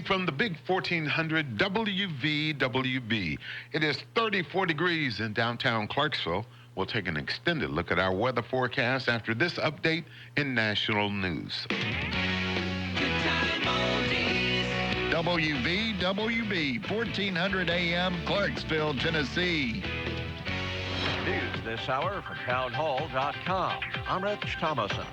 From the big 1400 WVWB. It is 34 degrees in downtown Clarksville. We'll take an extended look at our weather forecast after this update in national news. WVWB, 1400 AM, Clarksville, Tennessee. News this hour from townhall.com. I'm Rich Thomason.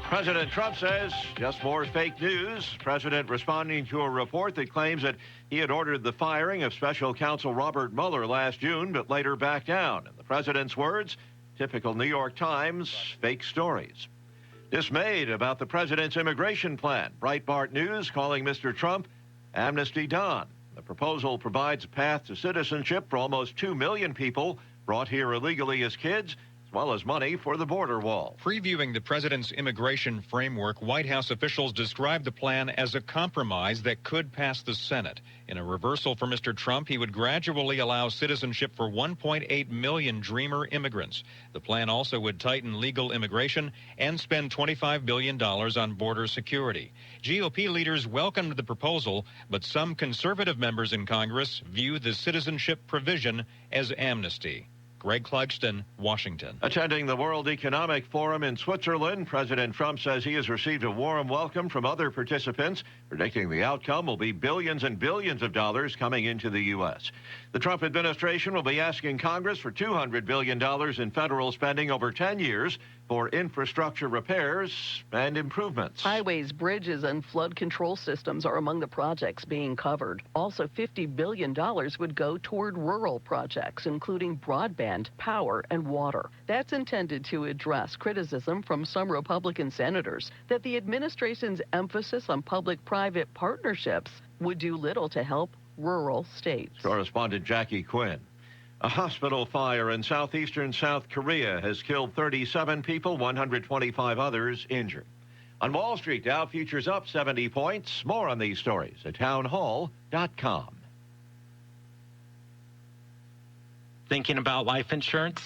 President Trump says just more fake news. President responding to a report that claims that he had ordered the firing of special counsel Robert Mueller last June, but later backed down. In the president's words, typical New York Times, fake stories. Dismayed about the president's immigration plan. Breitbart News calling Mr. Trump Amnesty Don. The proposal provides a path to citizenship for almost 2 million people brought here illegally as kids, as well as money for the border wall. Previewing the president's immigration framework, White House officials described the plan as a compromise that could pass the Senate. In a reversal for Mr. Trump, he would gradually allow citizenship for 1.8 million dreamer immigrants. The plan also would tighten legal immigration and spend $25 billion on border security. GOP leaders welcomed the proposal, but some conservative members in Congress view the citizenship provision as amnesty. Greg Clugston, Washington. Attending the World Economic Forum in Switzerland, President Trump says he has received a warm welcome from other participants, predicting the outcome will be billions and billions of dollars coming into the U.S. The Trump administration will be asking Congress for $200 billion in federal spending over 10 years for infrastructure repairs and improvements. Highways, bridges, and flood control systems are among the projects being covered. Also, $50 billion would go toward rural projects, including broadband, power, and water. That's intended to address criticism from some Republican senators that the administration's emphasis on public-private partnerships would do little to help rural states. Correspondent Jackie Quinn. A hospital fire in southeastern South Korea has killed 37 people, 125 others injured. On Wall Street, Dow futures up 70 points. More on these stories at townhall.com. Thinking about life insurance?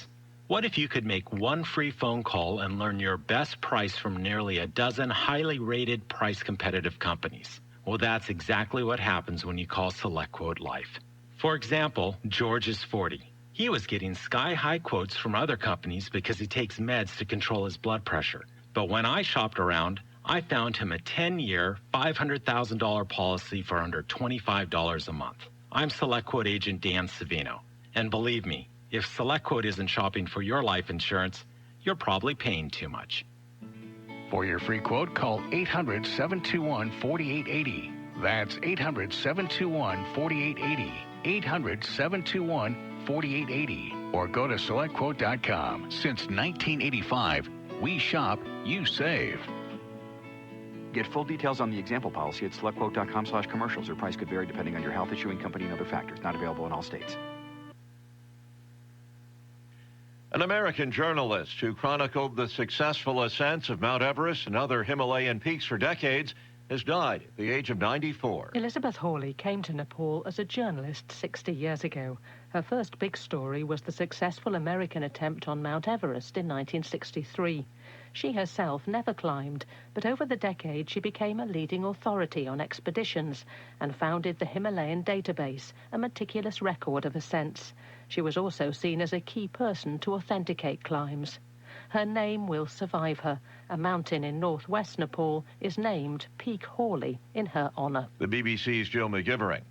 What if you could make one free phone call and learn your best price from nearly a dozen highly rated, price-competitive companies? Well, that's exactly what happens when you call SelectQuote Life. For example, George is 40. He was getting sky-high quotes from other companies because he takes meds to control his blood pressure. But when I shopped around, I found him a 10-year, $500,000 policy for under $25 a month. I'm SelectQuote agent Dan Savino. And believe me, if SelectQuote isn't shopping for your life insurance, you're probably paying too much. For your free quote, call 800-721-4880. That's 800-721-4880. 800-721-4880. Or go to SelectQuote.com. Since 1985, we shop, you save. Get full details on the example policy at SelectQuote.com/commercials. Your price could vary depending on your health, issuing company, and other factors. Not available in all states. An American journalist who chronicled the successful ascents of Mount Everest and other Himalayan peaks for decades has died at the age of 94. Elizabeth Hawley came to Nepal as a journalist 60 years ago. Her first big story was the successful American attempt on Mount Everest in 1963. She herself never climbed, but over the decade she became a leading authority on expeditions and founded the Himalayan Database, a meticulous record of ascents. She was also seen as a key person to authenticate climbs. Her name will survive her. A mountain in northwest Nepal is named Peak Hawley in her honor. The BBC's Jill McGivering.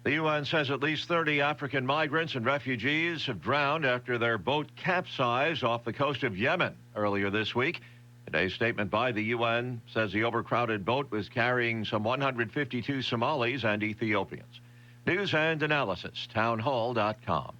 The UN says at least 30 African migrants and refugees have drowned after their boat capsized off the coast of Yemen earlier this week. Today's statement by the UN says the overcrowded boat was carrying some 152 Somalis and Ethiopians. News and analysis, townhall.com.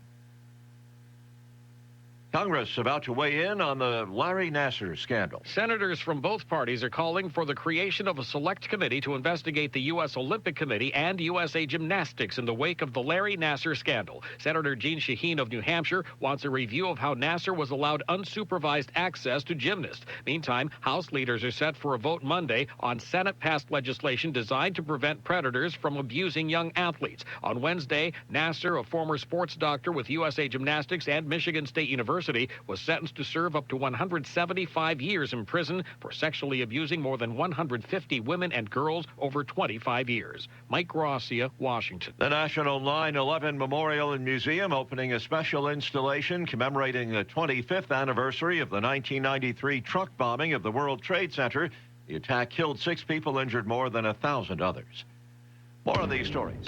Congress about to weigh in on the Larry Nassar scandal. Senators from both parties are calling for the creation of a select committee to investigate the U.S. Olympic Committee and USA Gymnastics in the wake of the Larry Nassar scandal. Senator Jeanne Shaheen of New Hampshire wants a review of how Nassar was allowed unsupervised access to gymnasts. Meantime, House leaders are set for a vote Monday on Senate-passed legislation designed to prevent predators from abusing young athletes. On Wednesday, Nassar, a former sports doctor with USA Gymnastics and Michigan State University, University, was sentenced to serve up to 175 years in prison for sexually abusing more than 150 women and girls over 25 years. Mike Gracia, Washington. The National 9/11 Memorial and Museum opening a special installation commemorating the 25th anniversary of the 1993 truck bombing of the World Trade Center. The attack killed 6 people, injured more than 1,000 others. More on these stories.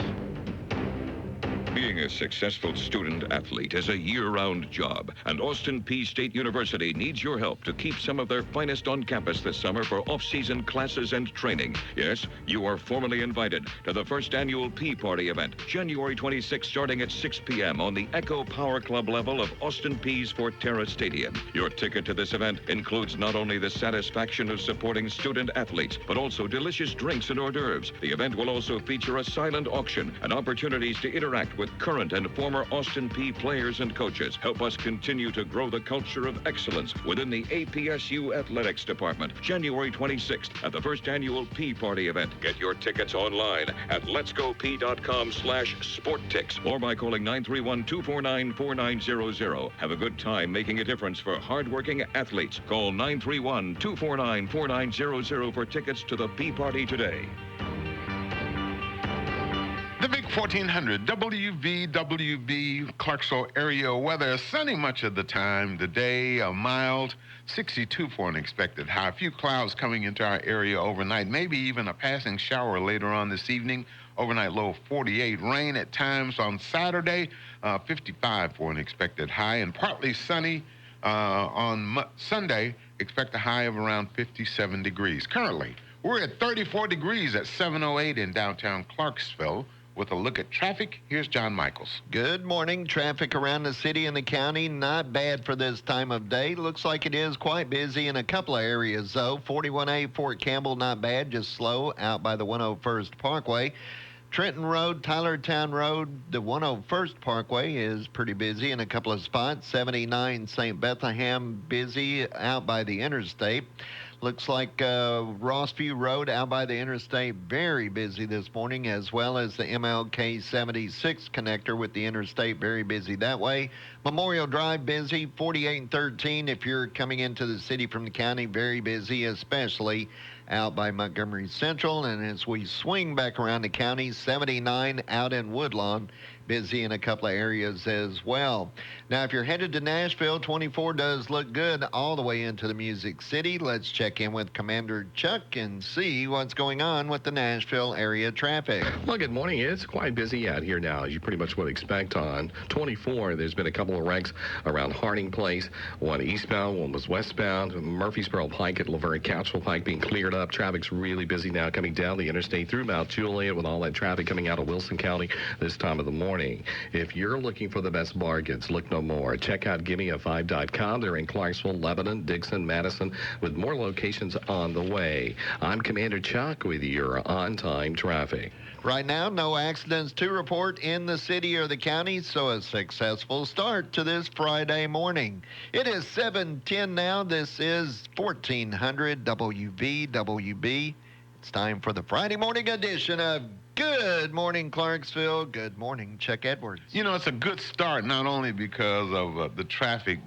Being a successful student athlete is a year-round job, and Austin Peay State University needs your help to keep some of their finest on campus this summer for off-season classes and training. Yes, you are formally invited to the first annual Peay Party event, January 26th, starting at 6 p.m. on the Echo Power Club level of Austin Peay's Forterra Stadium. Your ticket to this event includes not only the satisfaction of supporting student athletes, but also delicious drinks and hors d'oeuvres. The event will also feature a silent auction and opportunities to interact with current and former Austin Peay players and coaches. Help us continue to grow the culture of excellence within the APSU Athletics Department. January 26th at the first annual Peay Party event. Get your tickets online at letsgopee.com/sporttix or by calling 931-249-4900. Have a good time making a difference for hardworking athletes. Call 931-249-4900 for tickets to the Peay Party today. The big 1400 WVWB Clarksville area weather. Sunny much of the time. Today, a mild 62 for an expected high. A few clouds coming into our area overnight. Maybe even a passing shower later on this evening. Overnight low 48. Rain at times on Saturday. 55 for an expected high. And partly sunny on Sunday. Expect a high of around 57 degrees. Currently, we're at 34 degrees at 708 in downtown Clarksville. With a look at traffic, here's John Michaels. Good morning. Traffic around the city and the county, not bad for this time of day. Looks like it is quite busy in a couple of areas, though. 41A, Fort Campbell, not bad, just slow out by the 101st Parkway. Trenton Road, Tylertown Road, the 101st Parkway is pretty busy in a couple of spots. 79 St. Bethlehem, busy out by the interstate. Looks like Rossview Road out by the interstate, very busy this morning, as well as the MLK 76 connector with the interstate, very busy that way. Memorial Drive busy, 48 and 13 if you're coming into the city from the county, very busy, especially out by Montgomery Central. And as we swing back around the county, 79 out in Woodlawn, busy in a couple of areas as well. Now, if you're headed to Nashville, 24 does look good all the way into the Music City. Let's check in with Commander Chuck and see what's going on with the Nashville area traffic. Well, good morning. It's quite busy out here now, as you pretty much would expect on 24. There's been a couple of wrecks around Harding Place. One eastbound, one was westbound. Murfreesboro Pike at Laverne Council Pike being cleared up. Traffic's really busy now coming down the interstate through Mount Juliet with all that traffic coming out of Wilson County this time of the morning. If you're looking for the best bargains, look no more. Check out GimmeA5.com. They're in Clarksville, Lebanon, Dixon, Madison, with more locations on the way. I'm Commander Chuck with your on-time traffic. Right now, no accidents to report in the city or the county, so a successful start to this Friday morning. It is 7:10 now. This is 1400 WVWB. It's time for the Friday morning edition of Good Morning Clarksville. Good morning, Chuck Edwards. You know, it's a good start, not only because of the traffic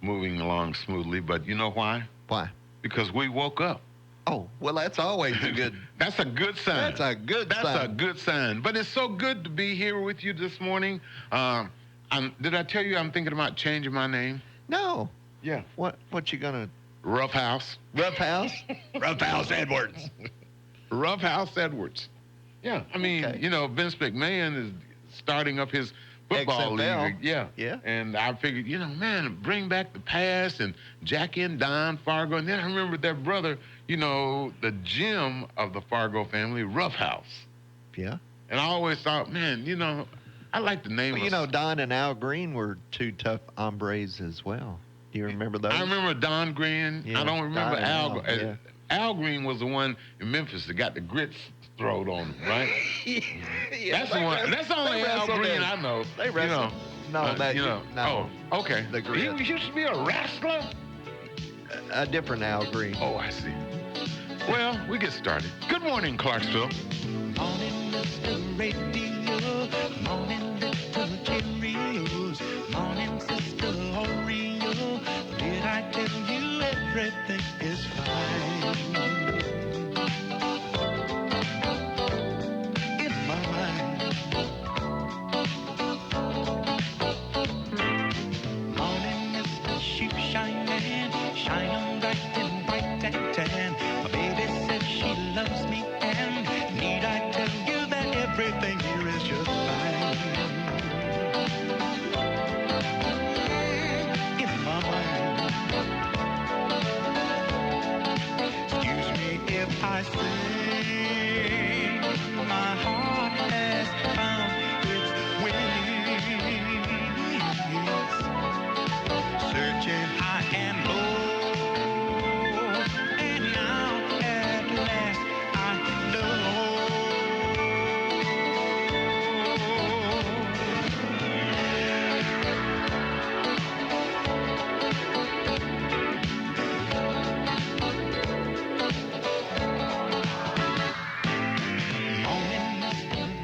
moving along smoothly, but you know why? Why? Because we woke up. Oh, well, that's always a good... That's a good sign. That's a good sign. That's a good sign. But it's so good to be here with you this morning. Did I tell you I'm thinking about changing my name? No. Yeah. What you gonna... Rough House. Rough House? Rough House Edwards. Rough House Edwards. Yeah, I mean, Okay. you know, Vince McMahon is starting up his football XFL. league. Yeah. Yeah. And I figured, you know, man, bring back the past and Jackie and Don Fargo. And then I remembered their brother, you know, the gem of the Fargo family, Rough House. Yeah. And I always thought, man, you know, I like the name Well, of... you know, Don and Al Green were two tough hombres as well. Do you remember those? I remember Don Green. Yeah, I don't remember Don and Al. Al, yeah. Al Green was the one in Memphis that got the grits thrown on him, right? Yeah, That's the one. That's the only Al Green I know. They wrestled. No. Oh, okay. The grit. He used to be a wrestler? A different Al Green. Oh, I see. Well, we get started. Good morning, Clarksville. Morning, Mr. Radio. Morning, little Cheerios. Morning, Sister Oreo. I sing, my heart has found its wings, searching high and low, and now at last I know.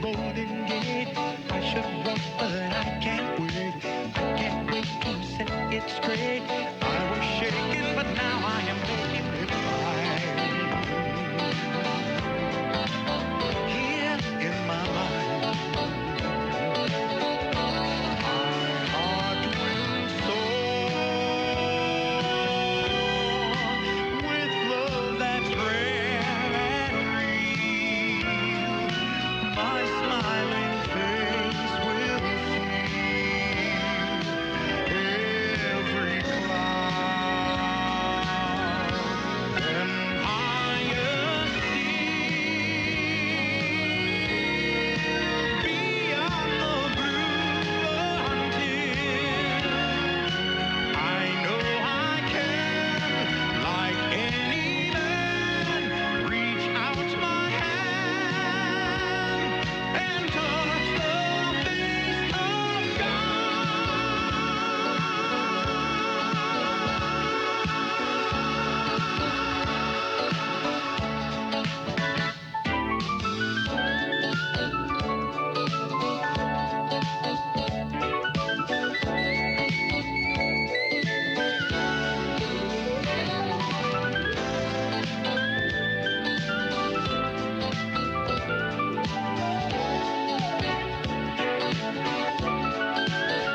Golden Gate, I should walk, but I can't wait. I can't wait to set it straight. I was shaking, but now I am making it right. Here in my mind, my heart will soar with love that's rare and real. My smiling face will see every cloud and higher still beyond the blue until I know I can, like any man, reach out my hand and touch the face of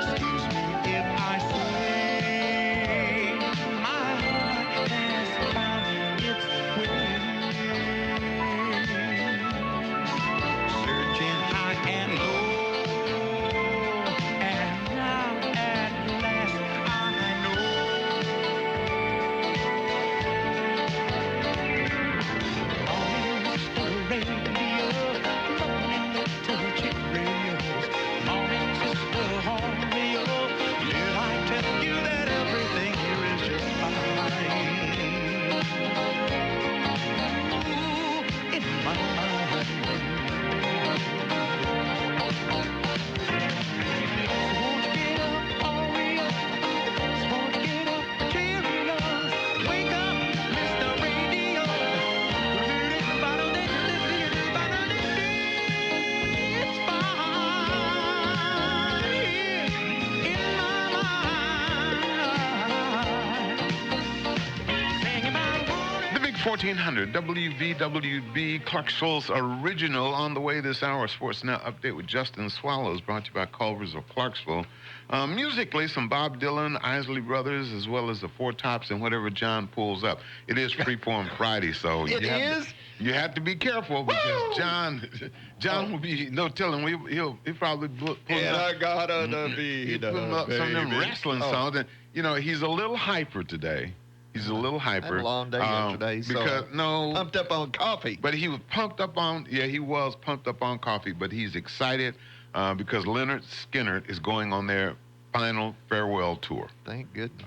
Excuse me if I say my heart has found its wings, searching high and low, and now at last I know. Morning, Mr. Radio, morning, little Cheerios, morning, Sister Oreo. Did I tell you that everything here is just fine? Ooh, in my mind. So won't you get up, Oreo? So won't you get up, Cheerios? Wake up, Mr. Radio. It's fine here in my mind. Sing about The Big 1400, WVWB, Clarksville's original. On the way this hour, Sports Now Update with Justin Swallows, brought to you by Culver's of Clarksville. Musically, some Bob Dylan, Isley Brothers, as well as the Four Tops and whatever John pulls up. It is Freeform Friday, so you have to be careful because John will be no telling. He'll probably pull And up. I gotta He'll be pull up some of them wrestling songs. And, he's a little hyper today. He's a little hyper. Had a long day yesterday, because pumped up on coffee. But he was pumped up on coffee, but he's excited because Leonard Skinner is going on their final farewell tour. Thank goodness.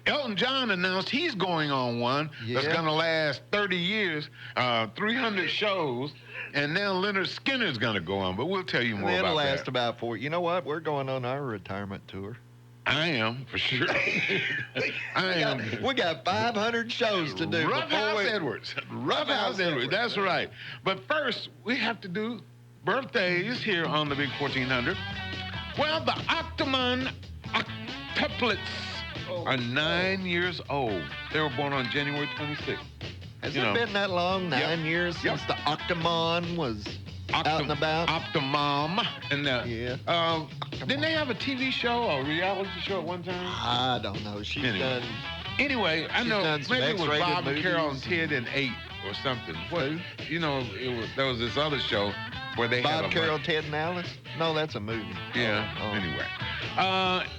Elton John announced he's going on one that's going to last 30 years, 300 shows, and now Leonard Skinner's going to go on. But we'll tell you more about that. It'll last about 4. You know what? We're going on our retirement tour. I am, for sure. I am. We got 500 shows to do. Roughhouse Edwards. Roughhouse Edwards. That's right. But first, we have to do birthdays here on the Big 1400. Well, the Octomon octuplets are 9 years old. They were born on January 26th. Has it been that long? 9 years since the Octomon was out and about? Octomom. And didn't they have a TV show or a reality show at one time? I don't know. She's done. Anyway, I know maybe it was Bob and Carol and Ted and 8 or something. What? There was this other show where they had Bob, Carol, Ted, and Alice? No, that's a movie. Yeah. Anyway.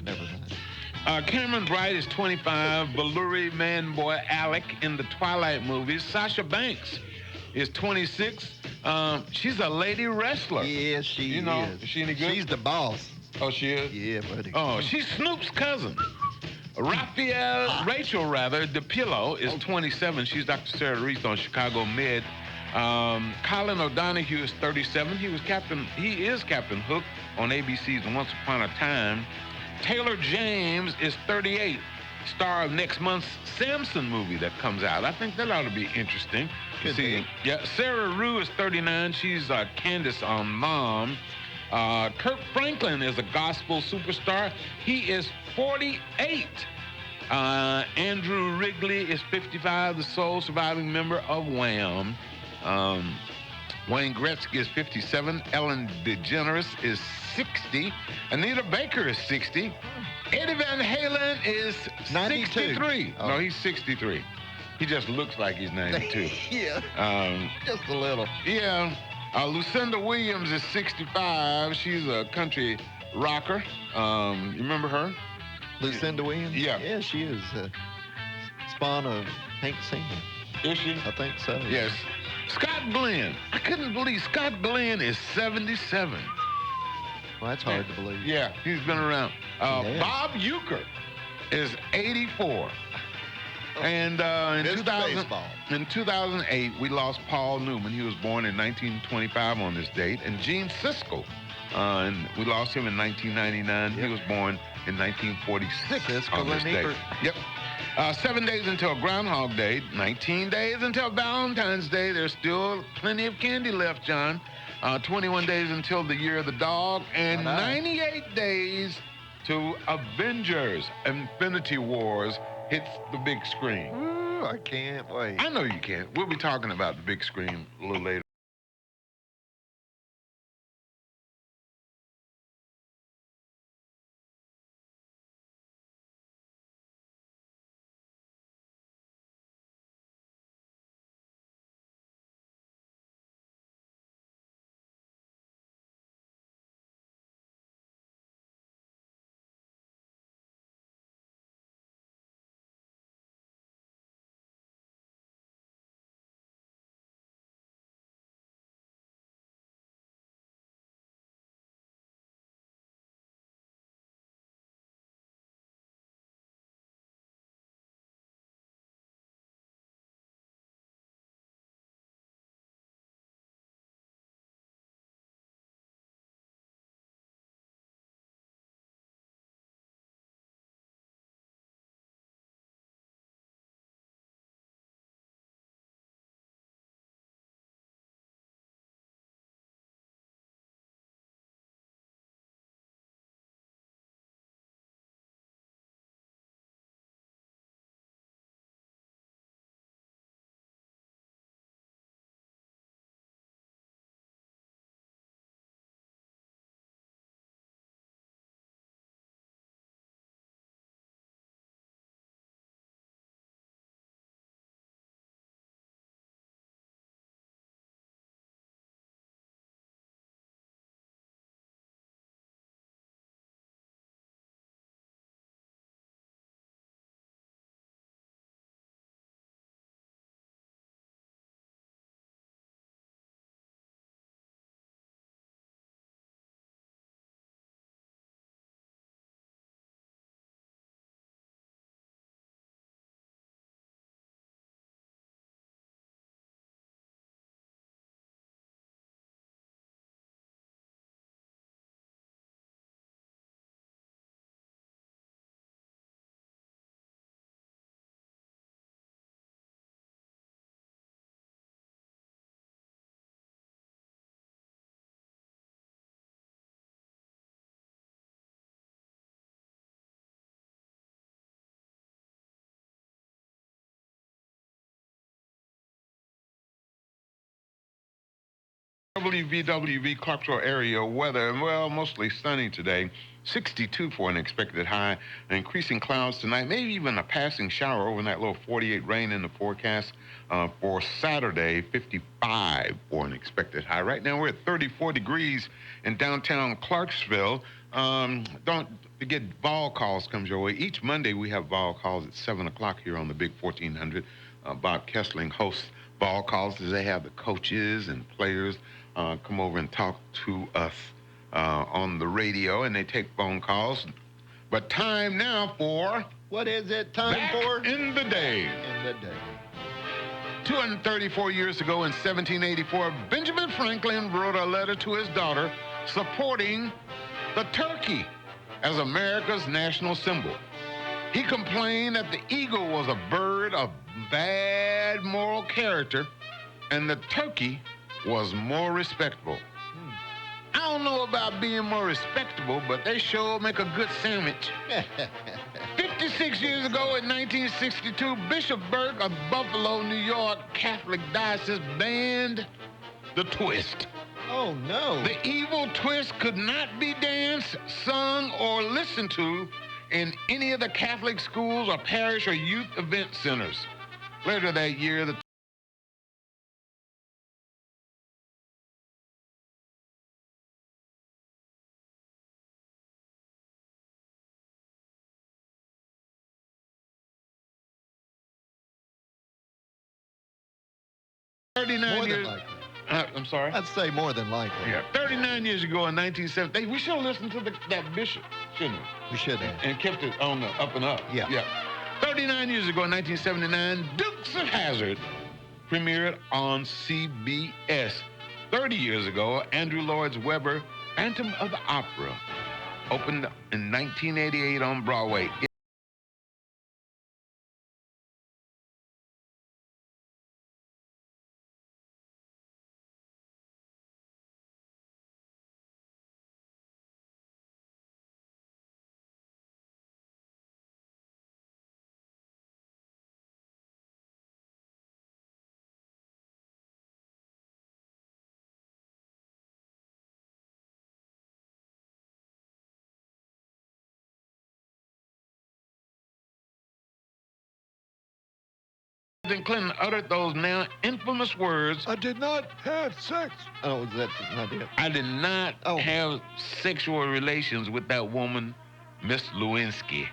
Never mind. Cameron Bright is 25. Balluri man boy Alec in the Twilight movies. Sasha Banks is 26. She's a lady wrestler. Yeah, she is. Is she any good? She's the boss. Oh, she is? Yeah, buddy. Oh, she's Snoop's cousin. Rachel DePillo is 27. She's Dr. Sarah Reese on Chicago Med. Colin O'Donoghue is 37. He is Captain Hook on ABC's Once Upon a Time. Taylor James is 38. Star of next month's Samson movie that comes out. I think that ought to be interesting to see. Yeah, Sarah Rue is 39. She's Candace on Mom. Kirk Franklin is a gospel superstar. He is 48. Andrew Wrigley is 55, the sole surviving member of Wham. Wayne Gretzky is 57. Ellen DeGeneres is 60. Anita Baker is 60. Eddie Van Halen is 63. Oh. No, he's 63. He just looks like he's 92. Yeah. Just a little. Yeah. Lucinda Williams is 65. She's a country rocker. You remember her? Lucinda Williams? Yeah. Yeah, she is. Spawn of Hank Senior. Is she? I think so. Yes. Scott Glenn. I couldn't believe Scott Glenn is 77. Well, that's hard to believe. Yeah, he's been around. Bob Uecker is 84. And in 2008, we lost Paul Newman. He was born in 1925 on this date. And Gene Siskel, and we lost him in 1999. Yep. He was born in 1946 on this date. Yep. 7 days until Groundhog Day, 19 days until Valentine's Day. There's still plenty of candy left, John. 21 days until the Year of the Dog, and 98 days to Avengers Infinity Wars hits the big screen. Ooh, I can't wait. I know you can't. We'll be talking about the big screen a little later. WVWB Clarksville area weather, well, mostly sunny today. 62 for an expected high. Increasing clouds tonight, maybe even a passing shower overnight, low 48 rain in the forecast. For Saturday, 55 for an expected high. Right now we're at 34 degrees in downtown Clarksville. Don't forget vol calls comes your way. Each Monday we have vol calls at 7 o'clock here on the Big 1400. Bob Kessling hosts vol calls as they have the coaches and players come over and talk to us on the radio, and they take phone calls. But time now for... What is it time for? In the day. In the day. 234 years ago in 1784, Benjamin Franklin wrote a letter to his daughter supporting the turkey as America's national symbol. He complained that the eagle was a bird of bad moral character and the turkey was more respectable. I don't know about being more respectable, but they sure make a good sandwich. 56 years ago in 1962, Bishop Burke of Buffalo, New York Catholic Diocese banned the twist. Oh, no. The evil twist could not be danced, sung, or listened to in any of the Catholic schools or parish or youth event centers. Later that year, the More than likely. I'm sorry? I'd say more than likely. Yeah, 39 years ago in 1970, we should have listened to that bishop, shouldn't we? We should have. And kept it on the up and up. Yeah. 39 years ago in 1979, Dukes of Hazzard premiered on CBS. 30 years ago, Andrew Lloyd Webber, Phantom of the Opera, opened in 1988 on Broadway. President Clinton uttered those now infamous words, I did not have sex. Oh, that's not it. I did not have sexual relations with that woman, Miss Lewinsky.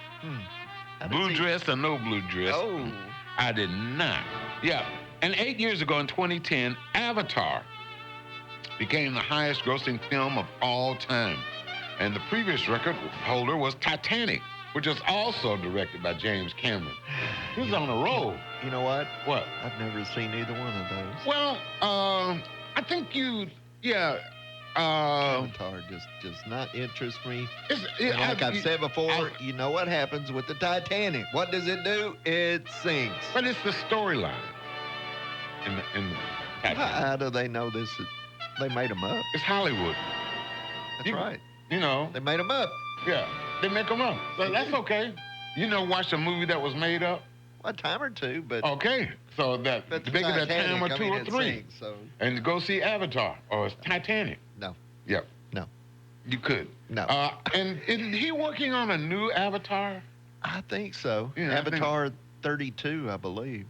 Blue dress or no blue dress. Oh. I did not. Yeah. And 8 years ago in 2010, Avatar became the highest grossing film of all time. And the previous record holder was Titanic, which was also directed by James Cameron. He was on a roll. You know what? What? I've never seen either one of those. Well, I think Avatar just not interest me. Like I've said before, you know what happens with the Titanic. What does it do? It sinks. But it's the storyline in the Titanic. How do they know this? They made them up. It's Hollywood. That's right. You know. They made them up. Yeah, they make them up. So that's okay. You know, watch a movie that was made up? A time or two, but... Okay, so that maybe that time or two or three. Sinks, so. And go see Avatar or Titanic. No. Yep. No. You could. No. And is he working on a new Avatar? I think so. Yeah, Avatar 32, I believe.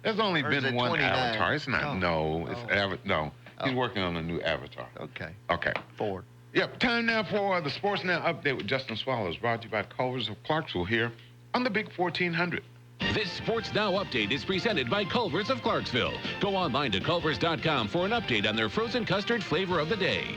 There's only been one 29? Avatar. It's not. Oh. No, it's no. He's working on a new Avatar. Okay. Okay. 4. Yep. Time now for the Sports Now update with Justin Swallows, brought to you by Culver's of Clarksville here on the Big 1400. This Sports Now update is presented by Culver's of Clarksville. Go online to culvers.com for an update on their frozen custard flavor of the day.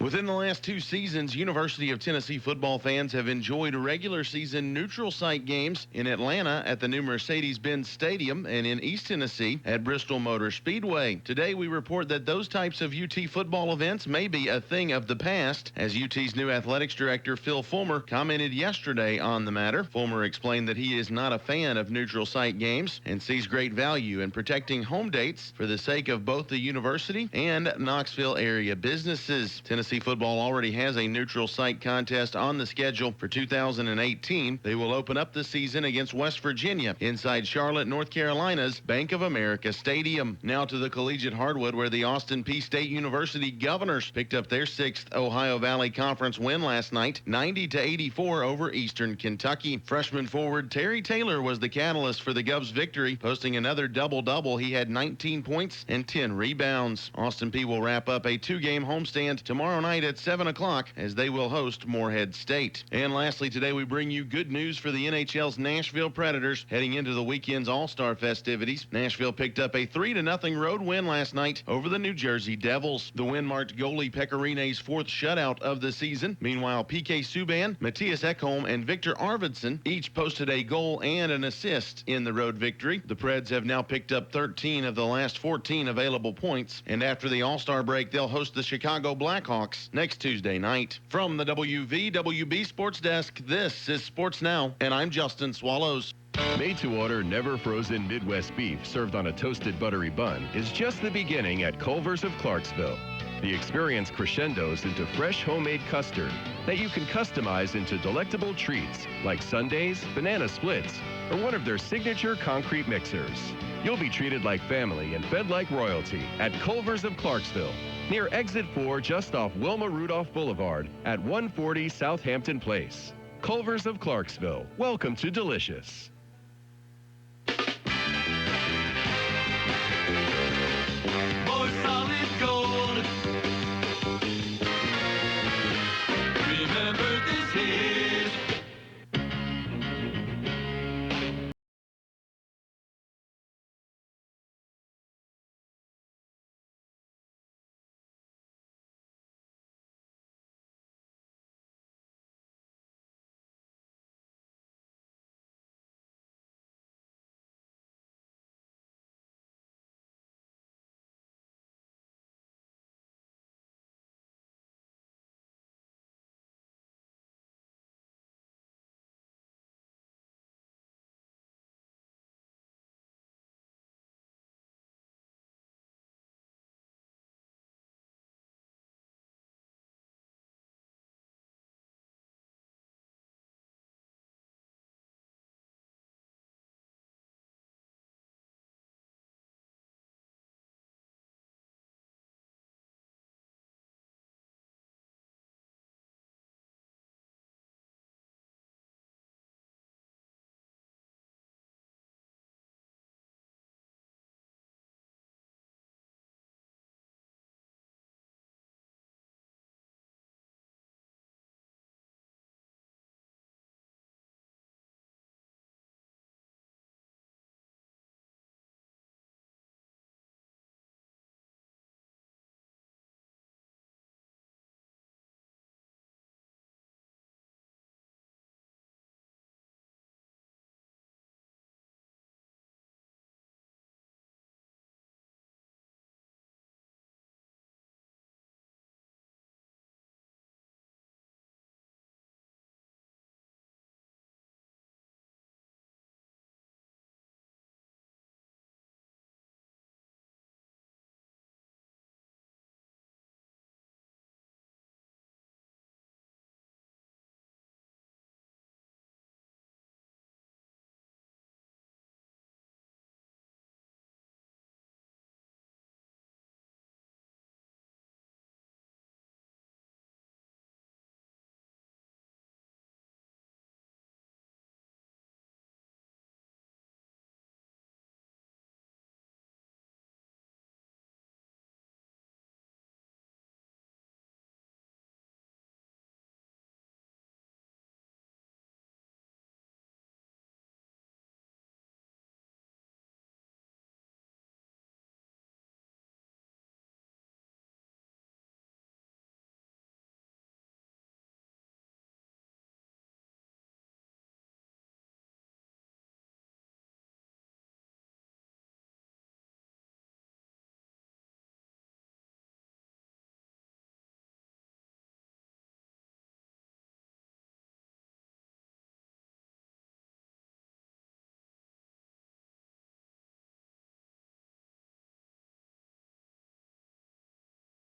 Within the last 2 seasons, University of Tennessee football fans have enjoyed regular season neutral site games in Atlanta at the new Mercedes-Benz Stadium and in East Tennessee at Bristol Motor Speedway. Today, we report that those types of UT football events may be a thing of the past, as UT's new athletics director, Phil Fulmer, commented yesterday on the matter. Fulmer explained that he is not a fan of neutral site games and sees great value in protecting home dates for the sake of both the university and Knoxville area businesses. Tennessee Tennessee football already has a neutral site contest on the schedule for 2018. They will open up the season against West Virginia inside Charlotte, North Carolina's Bank of America Stadium. Now to the collegiate hardwood, where the Austin Peay State University Governors picked up their 6th Ohio Valley Conference win last night, 90-84 over Eastern Kentucky. Freshman forward Terry Taylor was the catalyst for the Govs' victory, posting another double-double. He had 19 points and 10 rebounds. Austin Peay will wrap up a 2-game homestand tomorrow night at 7 o'clock as they will host Morehead State. And lastly, today we bring you good news for the NHL's Nashville Predators heading into the weekend's All-Star festivities. Nashville picked up a 3-0 road win last night over the New Jersey Devils. The win marked goalie Pekarine's 4th shutout of the season. Meanwhile, PK Subban, Matthias Ekholm, and Victor Arvidsson each posted a goal and an assist in the road victory. The Preds have now picked up 13 of the last 14 available points, and after the All-Star break, they'll host the Chicago Blackhawks next Tuesday night. From the WVWB Sports Desk, this is Sports Now, and I'm Justin Swallows. Made to order, never frozen Midwest beef served on a toasted buttery bun is just the beginning at Culver's of Clarksville. The experience crescendos into fresh homemade custard that you can customize into delectable treats like sundaes, banana splits, or one of their signature concrete mixers. You'll be treated like family and fed like royalty at Culver's of Clarksville, near Exit 4 just off Wilma Rudolph Boulevard at 140 Southampton Place. Culver's of Clarksville. Welcome to Delicious.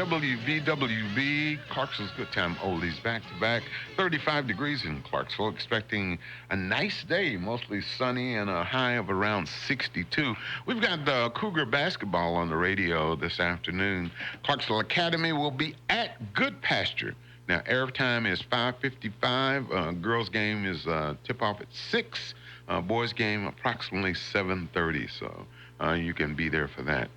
WVWB, Clarksville's Good Time Oldies back-to-back. 35 degrees in Clarksville, expecting a nice day, mostly sunny and a high of around 62. We've got the Cougar basketball on the radio this afternoon. Clarksville Academy will be at Good Pasture. Now, airtime is 5:55. Girls' game is tip-off at 6. Boys' game approximately 7:30. So you can be there for that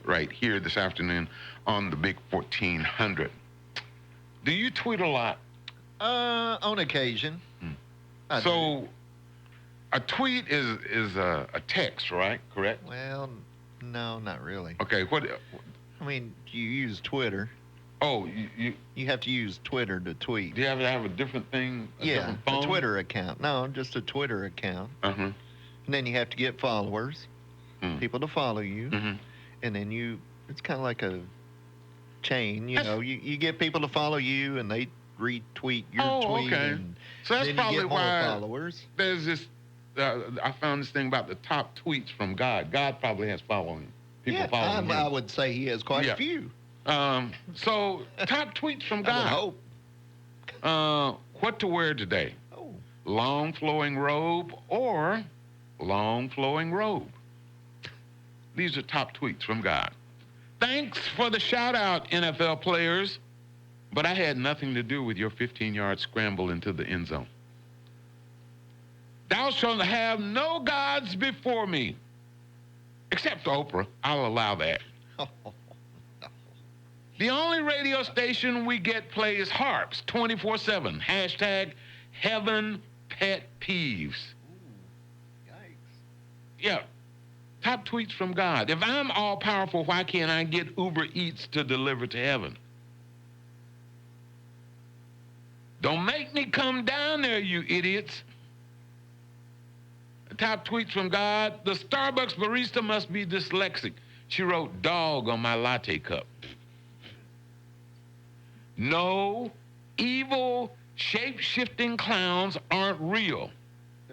right here this afternoon on the Big 1400. Do you tweet a lot? On occasion. So a tweet is a text, right? Correct? Well, no, not really. Okay, what? I mean, you use Twitter. Oh, you have to use Twitter to tweet. Do you have to have a different thing? Yeah, a Twitter account. No, just a Twitter account. Uh-huh. And then you have to get followers, people to follow you, and then it's kind of like a chain, you know. You get people to follow you, and they retweet your tweet. Okay. And so that's then probably you get more why followers. There's this. I found this thing about the top tweets from God. God probably has following people following him. I would say he has quite a few. So top tweets from God. I would hope. What to wear today? Long flowing robe or long flowing robe? These are top tweets from God. Thanks for the shout out, NFL players, but I had nothing to do with your 15-yard scramble into the end zone. Thou shalt have no gods before me, except Oprah. I'll allow that. The only radio station we get plays harps 24/7. Hashtag heaven pet peeves. Ooh, yikes. Yeah. Top tweets from God. If I'm all powerful, why can't I get Uber Eats to deliver to heaven? Don't make me come down there, you idiots. Top tweets from God. The Starbucks barista must be dyslexic. She wrote dog on my latte cup. No, evil, shape-shifting clowns aren't real,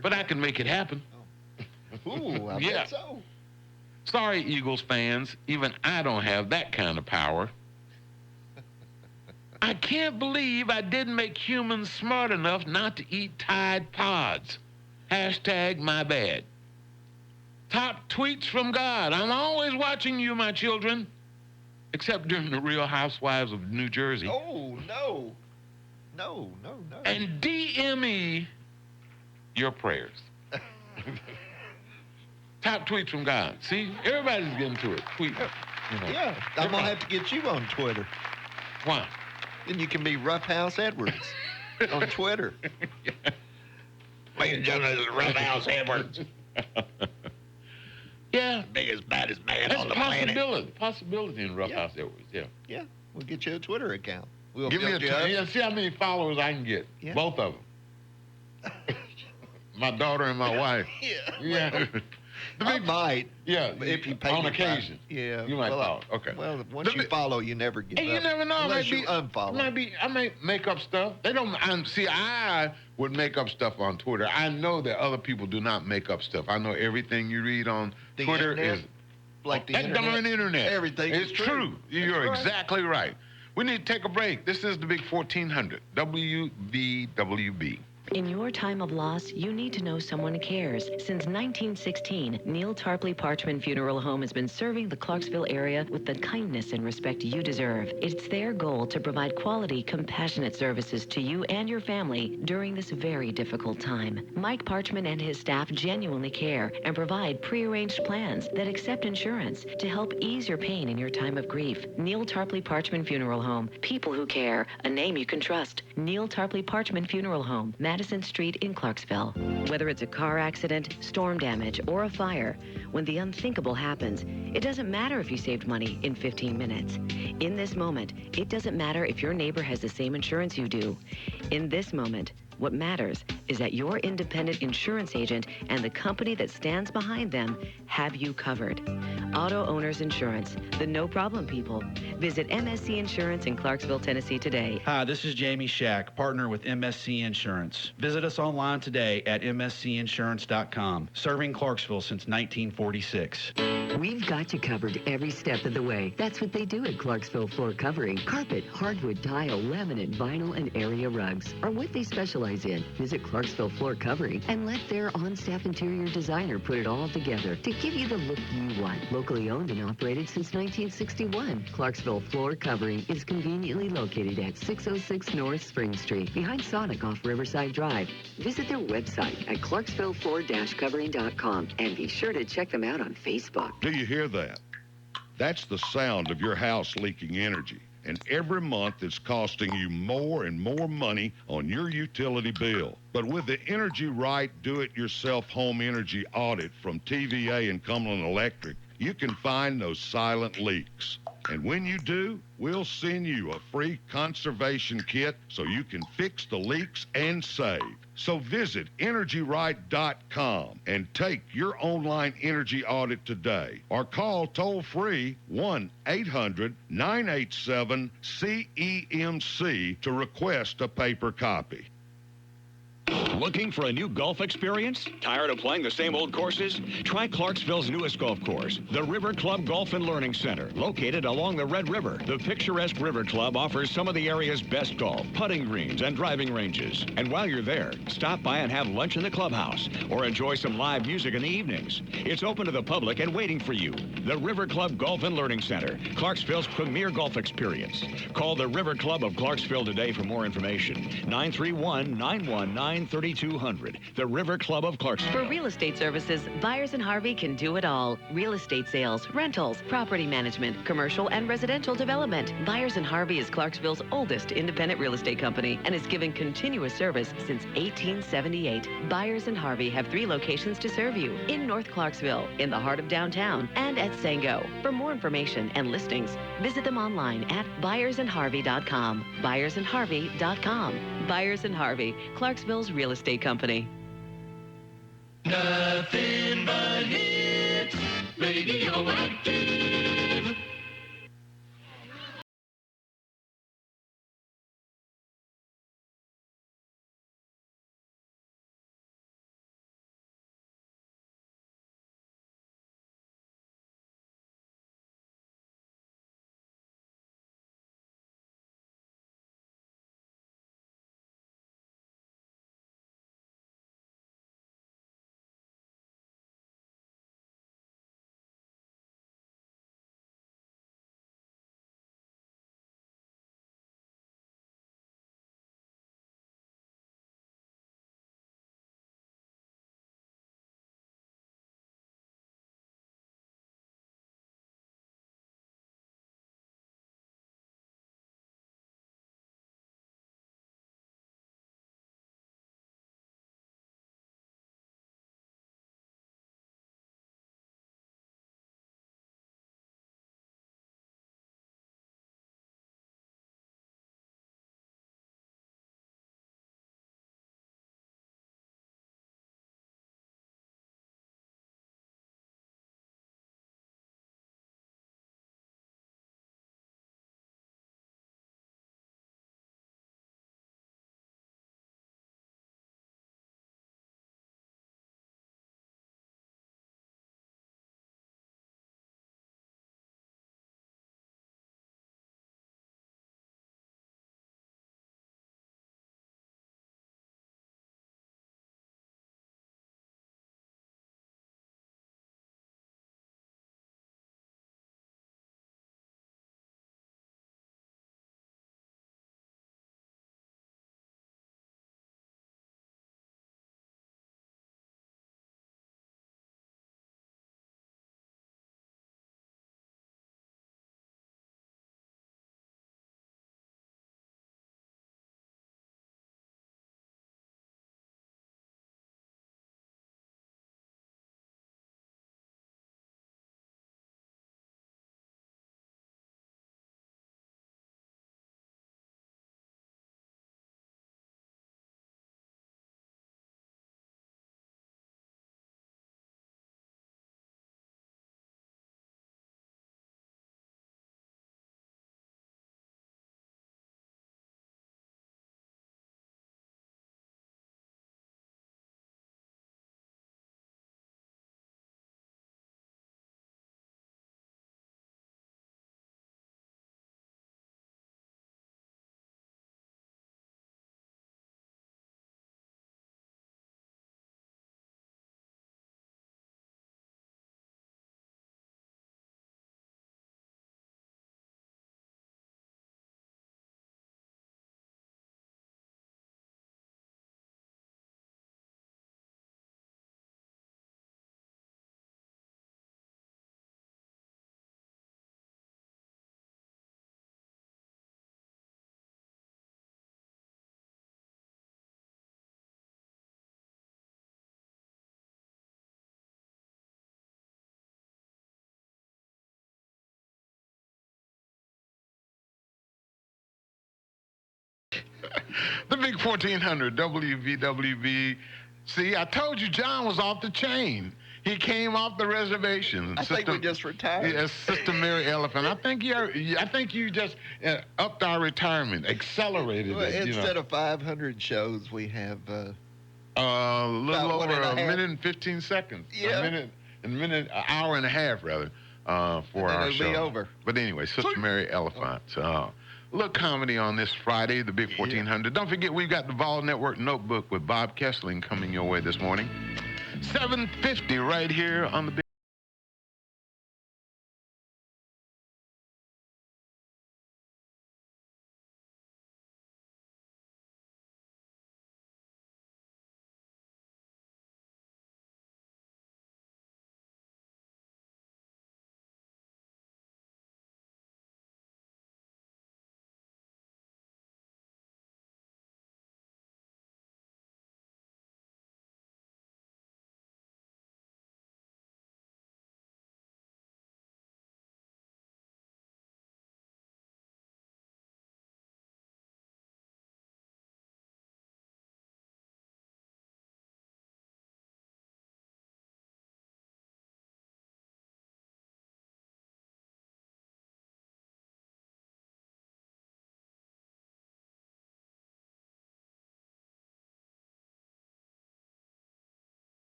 but I can make it happen. Ooh, I bet so. Sorry, Eagles fans. Even I don't have that kind of power. I can't believe I didn't make humans smart enough not to eat Tide Pods. Hashtag my bad. Top tweets from God. I'm always watching you, my children. Except during the Real Housewives of New Jersey. Oh, no. No. And DME your prayers. Top tweets from God. See, everybody's getting to it. Tweet. Yeah, I'm going to have to get you on Twitter. Why? Then you can be Roughhouse Edwards on Twitter. Ladies and gentlemen, this is Roughhouse Edwards. Yeah. Biggest, baddest man That's on the planet. Possibility in Roughhouse Edwards, yeah. Yeah, we'll get you a Twitter account. We'll Give me a build you Twitter. up. See how many followers I can get. Yeah. Both of them. My daughter and my wife. Yeah. I might. Yeah. If you pay on me occasion. Yeah. You might follow. Okay. Well, once you follow, you never give And up. you never know. Unless you unfollow. I may make up stuff. They don't. I would make up stuff on Twitter. I know that other people do not make up stuff. I know everything you read on The Twitter internet? is Like the that internet? darn internet. Everything It's is true. You're That's right. exactly right. We need to take a break. This is the Big 1400, WVWB. In your time of loss, you need to know someone cares. Since 1916, Neil Tarpley Parchman Funeral Home has been serving the Clarksville area with the kindness and respect you deserve. It's their goal to provide quality, compassionate services to you and your family during this very difficult time. Mike Parchman and his staff genuinely care and provide prearranged plans that accept insurance to help ease your pain in your time of grief. Neil Tarpley Parchman Funeral Home. People who care. A name you can trust. Neil Tarpley Parchman Funeral Home. Madison Street in Clarksville. Whether it's a car accident, storm damage, or a fire, when the unthinkable happens, it doesn't matter if you saved money in 15 minutes. In this moment, it doesn't matter if your neighbor has the same insurance you do. In this moment, What matters is that your independent insurance agent and the company that stands behind them have you covered. Auto Owners Insurance, the no-problem people. Visit MSC Insurance in Clarksville, Tennessee today. Hi, this is Jamie Shack, partner with MSC Insurance. Visit us online today at mscinsurance.com, serving Clarksville since 1946. We've got you covered every step of the way. That's what they do at Clarksville Floor Covering. Carpet, hardwood, tile, laminate, vinyl, and area rugs are what they specialize in. Visit Clarksville Floor Covering and let their on-staff interior designer put it all together to give you the look you want. Locally owned and operated since 1961, Clarksville Floor Covering is conveniently located at 606 North Spring Street, behind Sonic off Riverside Drive. Visit their website at clarksvillefloor-covering.com and be sure to check them out on Facebook. Do you hear that? That's the sound of your house leaking energy. And every month it's costing you more and more money on your utility bill. But with the Energy Right Do-It-Yourself Home Energy Audit from TVA and Cumberland Electric, you can find those silent leaks. And when you do, we'll send you a free conservation kit so you can fix the leaks and save. So visit EnergyRight.com and take your online energy audit today. Or call toll-free 1-800-987-CEMC to request a paper copy. Looking for a new golf experience? Tired of playing the same old courses? Try Clarksville's newest golf course, the River Club Golf and Learning Center, located along the Red River. The picturesque River Club offers some of the area's best golf, putting greens, and driving ranges. And while you're there, stop by and have lunch in the clubhouse or enjoy some live music in the evenings. It's open to the public and waiting for you. The River Club Golf and Learning Center, Clarksville's premier golf experience. Call the River Club of Clarksville today for more information. 931-919-3200. The River Club of Clarksville. For real estate services, Byers & Harvey can do it all. Real estate sales, rentals, property management, commercial and residential development. Byers & Harvey is Clarksville's oldest independent real estate company and has given continuous service since 1878. Byers & Harvey have 3 locations to serve you: in North Clarksville, in the heart of downtown, and at Sango. For more information and listings, visit them online at byersandharvey.com. byersandharvey.com. Byers & Harvey, Clarksville's real estate company. Nothing but hits, radioactive. The big 1400 WVWB. See, I told you John was off the chain. He came off the reservation. I think we just retired. Yes, Sister Mary Elephant. I think you just upped our retirement, accelerated it. Instead of 500 shows, we have a little over a 1.5 minute and 15 seconds. Yeah. An hour and a half rather, for our show. It'll be over. But anyway, Sister Mary Elephant. A little comedy on this Friday, the big 1400. Don't forget, we've got the Vol Network Notebook with Bob Kessling coming your way this morning. 7:50 right here on the big.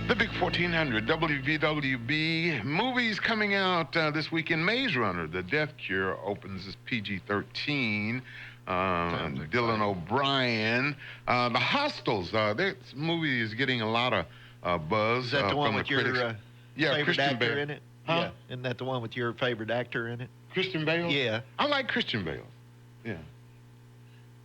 The big 1400 WVWB. Movies coming out this weekend. Maze Runner, The Death Cure, opens as PG-13. Dylan O'Brien. The Hostels. This movie is getting a lot of buzz. Is that the one with your favorite Christian actor Bale. in it? Huh? Yeah. Isn't that the one with your favorite actor in it? Christian Bale? Yeah. I like Christian Bale. Yeah.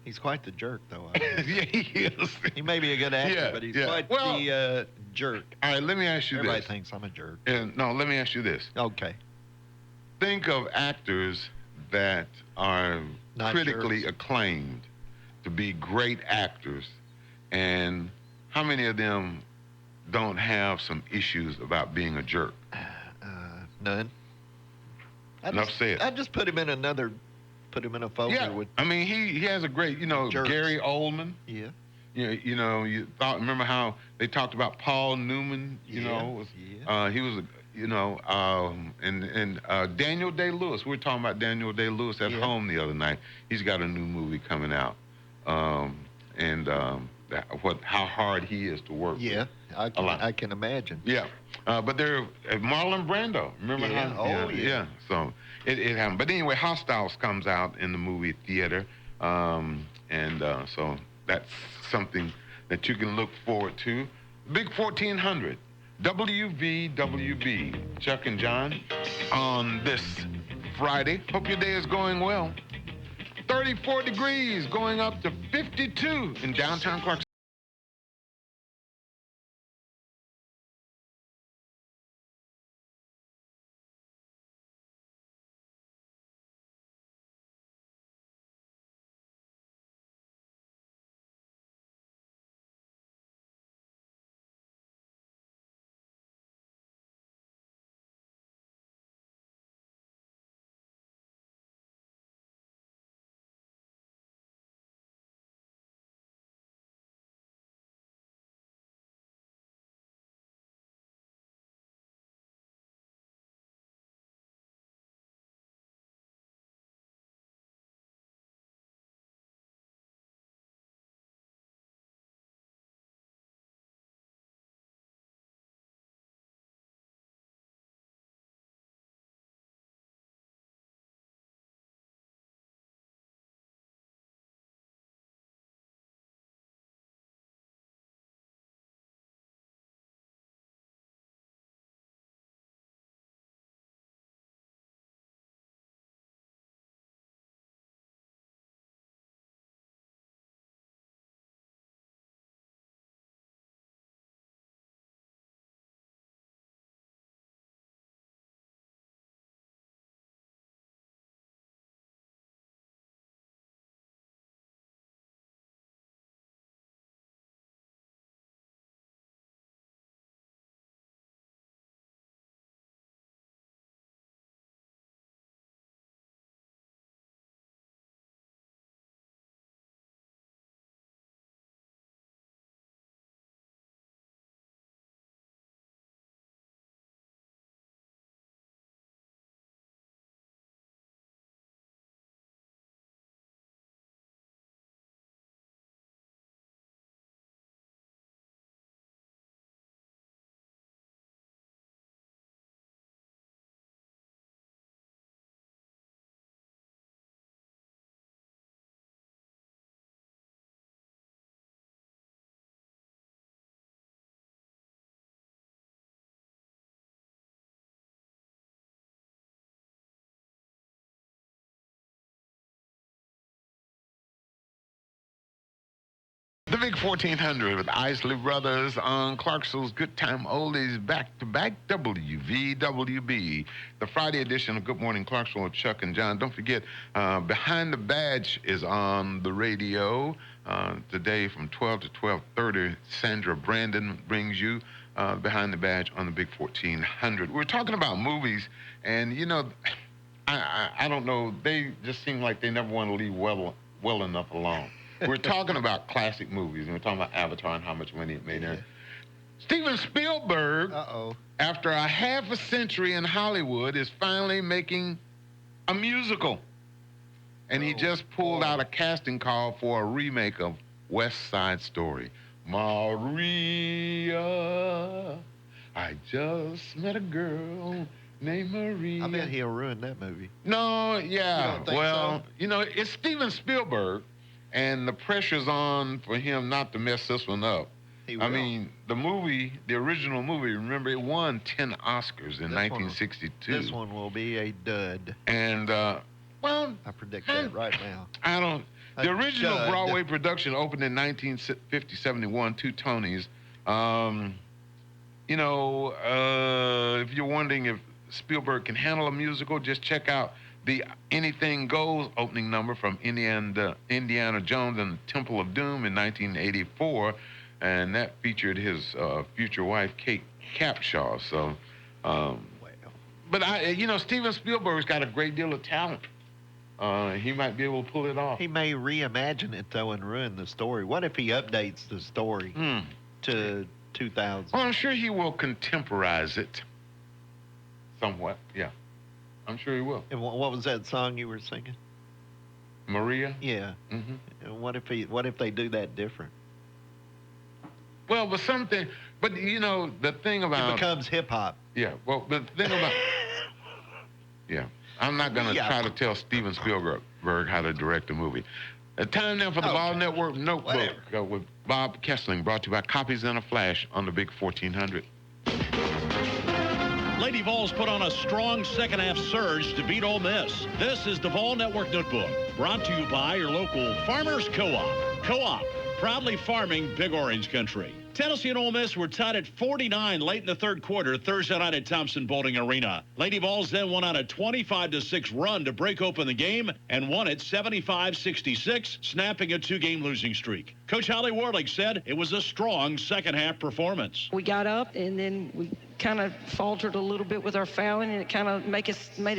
He's quite the jerk, though. Yeah, he is. He may be a good actor, but he's quite the jerk. All right, let me ask you Everybody this. thinks I'm a jerk. No, let me ask you this. Okay. Think of actors that are Not critically jerks. acclaimed to be great actors, and how many of them don't have some issues about being a jerk? None. Enough said. I just put him in a folder Yeah, with. I mean, he has a great, jerks. Gary Oldman. Yeah. You remember how they talked about Paul Newman? He was, and Daniel Day-Lewis. We were talking about Daniel Day-Lewis at home the other night. He's got a new movie coming out, and how hard he is to work. Yeah, with. I can imagine. Yeah, but there, Marlon Brando. Remember Yeah. how? Yeah. So it happened. But anyway, Hostiles comes out in the movie theater, so that's something that you can look forward to. Big 1400, WVWB. Chuck and John on this Friday. Hope your day is going well. 34 degrees, going up to 52 in downtown Clarksville. The Big 1400 with Isley Brothers on Clarksville's Good Time Oldies back-to-back WVWB. The Friday edition of Good Morning Clarksville with Chuck and John. Don't forget, Behind the Badge is on the radio today from 12 to 12:30. Sandra Brandon brings you Behind the Badge on the Big 1400. We're talking about movies, and, you know, I don't know. They just seem like they never want to leave well enough alone. We're talking about classic movies, and we're talking about Avatar and how much money it made there. Steven Spielberg, after a half a century in Hollywood, is finally making a musical. And he just pulled out a casting call for a remake of West Side Story. Maria, I just met a girl named Maria. I bet he'll ruin that movie. No, yeah. You don't think well, so? you know, it's Steven Spielberg, and the pressure's on for him not to mess this one up. I mean, the original movie, remember, it won 10 Oscars in 1962. This one will be a dud. And, well, I predict that right now. I don't. The original dud. Broadway production opened in 1950-71, 2 Tonys. You know, if you're wondering if Spielberg can handle a musical, just check out the Anything Goes opening number from Indiana Jones and the Temple of Doom in 1984, and that featured his future wife, Kate Capshaw. So, but you know, Steven Spielberg's got a great deal of talent. He might be able to pull it off. He may reimagine it, though, and ruin the story. What if he updates the story to 2000? Well, I'm sure he will contemporize it somewhat, yeah. I'm sure he will. And what was that song you were singing? Maria? Yeah. Mm-hmm. And what if they do that different? Well, but something, but you know, the thing about. It becomes hip hop. Yeah, well, the thing about. Yeah, I'm not going to try to tell Steven Spielberg how to direct a movie. Time now for the Ball Network Notebook with Bob Kessling, brought to you by Copies in a Flash on the Big 1400. Lady Vols put on a strong second-half surge to beat Ole Miss. This is the Vol Network Notebook, brought to you by your local Farmers Co-op. Co-op, proudly farming Big Orange Country. Tennessee and Ole Miss were tied at 49 late in the third quarter Thursday night at Thompson-Boling Arena. Lady Vols then won on a 25-6 run to break open the game and won it 75-66, snapping a two-game losing streak. Coach Holly Warlick said it was a strong second-half performance. We got up, and then we kind of faltered a little bit with our fouling, and it kind of made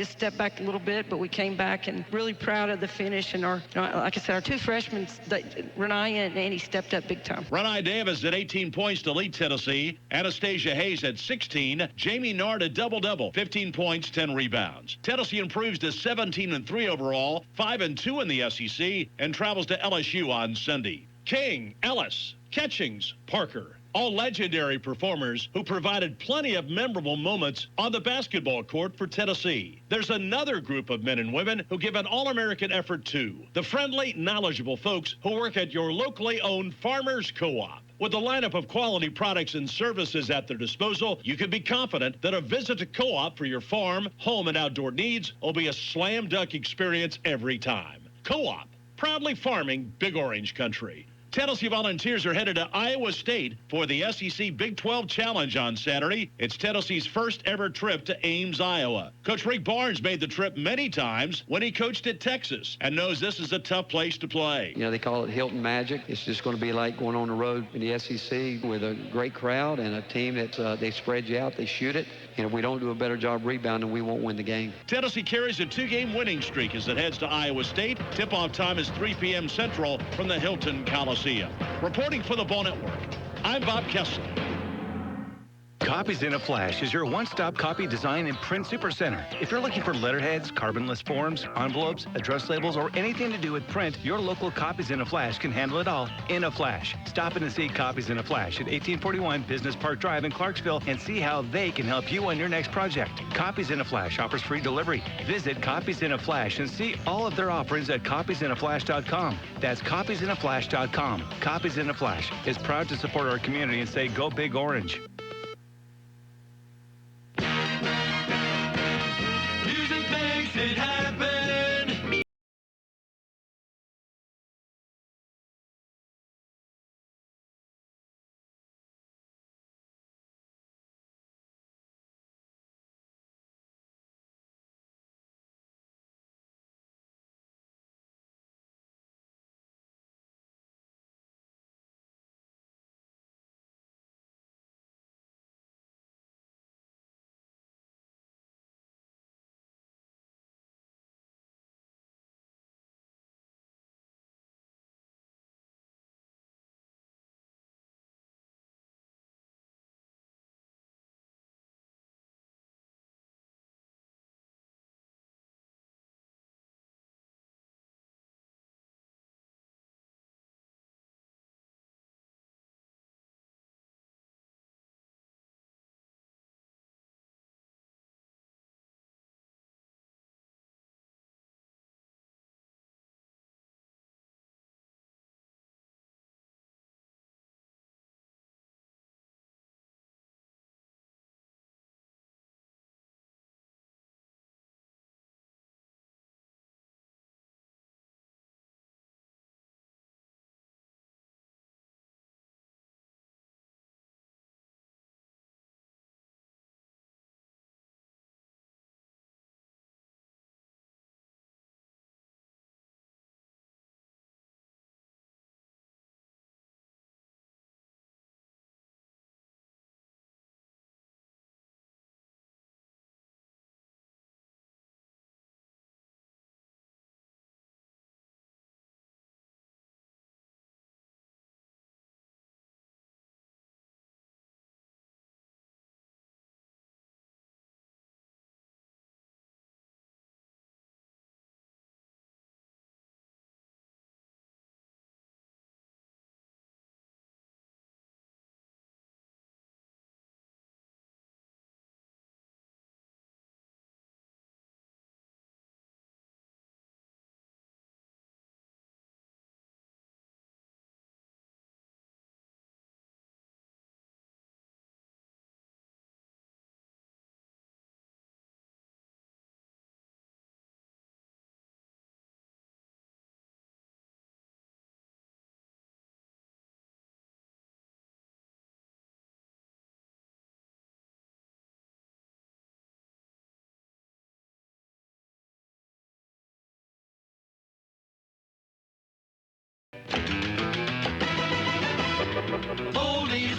us step back a little bit, but we came back and really proud of the finish. And like I said, our two freshmen, Renaya and Annie, stepped up big time. Renai Davis at 18 points to lead Tennessee. Anastasia Hayes at 16. Jamie Nard a double-double, 15 points, 10 rebounds. Tennessee improves to 17-3 overall, 5-2 in the SEC, and travels to LSU on Sunday. King, Ellis, Catchings, Parker, all legendary performers who provided plenty of memorable moments on the basketball court for Tennessee. There's another group of men and women who give an all-American effort too. The friendly, knowledgeable folks who work at your locally owned Farmers Co-op. With a lineup of quality products and services at their disposal, you can be confident that a visit to Co-op for your farm, home, and outdoor needs will be a slam dunk experience every time. Co-op, proudly farming Big Orange Country. Tennessee Volunteers are headed to Iowa State for the SEC Big 12 Challenge on Saturday. It's Tennessee's first ever trip to Ames, Iowa. Coach Rick Barnes made the trip many times when he coached at Texas and knows this is a tough place to play. You know, they call it Hilton Magic. It's just going to be like going on the road in the SEC with a great crowd and a team that they spread you out, they shoot it. And if we don't do a better job rebounding, we won't win the game. Tennessee carries a two-game winning streak as it heads to Iowa State. Tip-off time is 3 p.m. Central from the Hilton Coliseum. Reporting for the Ball Network, I'm Bob Kessler. Copies in a Flash is your one-stop copy design and print supercenter. If you're looking for letterheads, carbonless forms, envelopes, address labels, or anything to do with print, your local Copies in a Flash can handle it all in a flash. Stop in and see Copies in a Flash at 1841 Business Park Drive in Clarksville and see how they can help you on your next project. Copies in a Flash offers free delivery. Visit Copies in a Flash and see all of their offerings at copiesinaflash.com. That's copiesinaflash.com. Copies in a Flash is proud to support our community and say go Big Orange.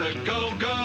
Gotta go, go.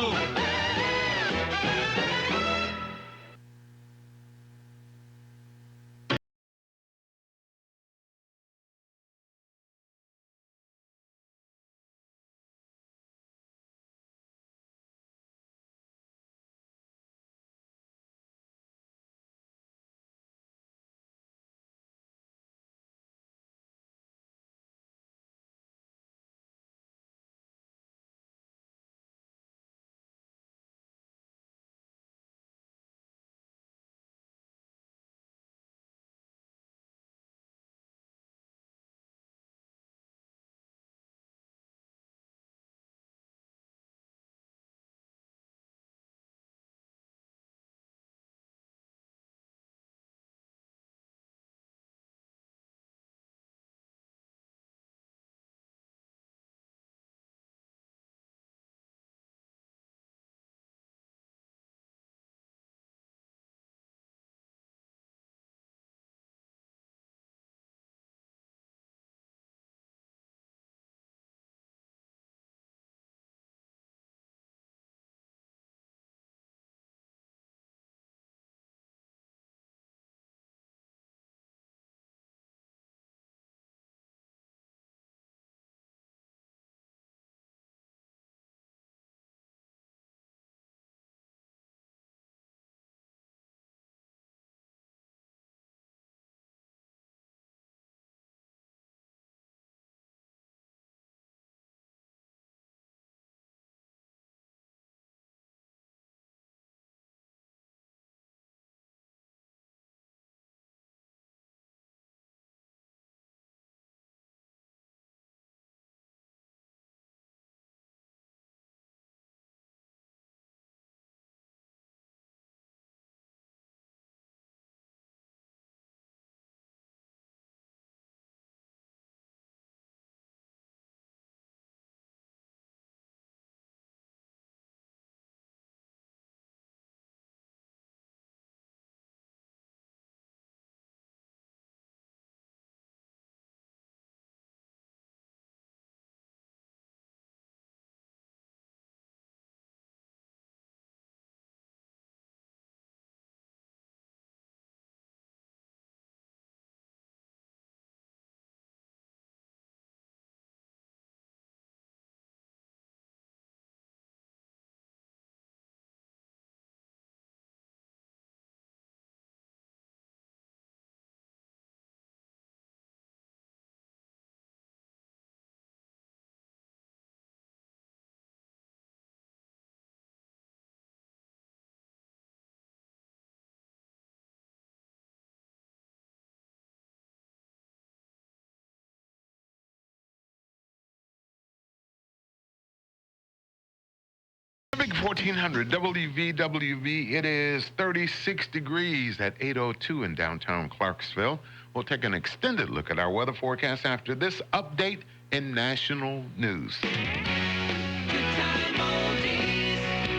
Big 1400 WVWB. It is 36 degrees at 8:02 in downtown Clarksville. We'll take an extended look at our weather forecast after this update in national news.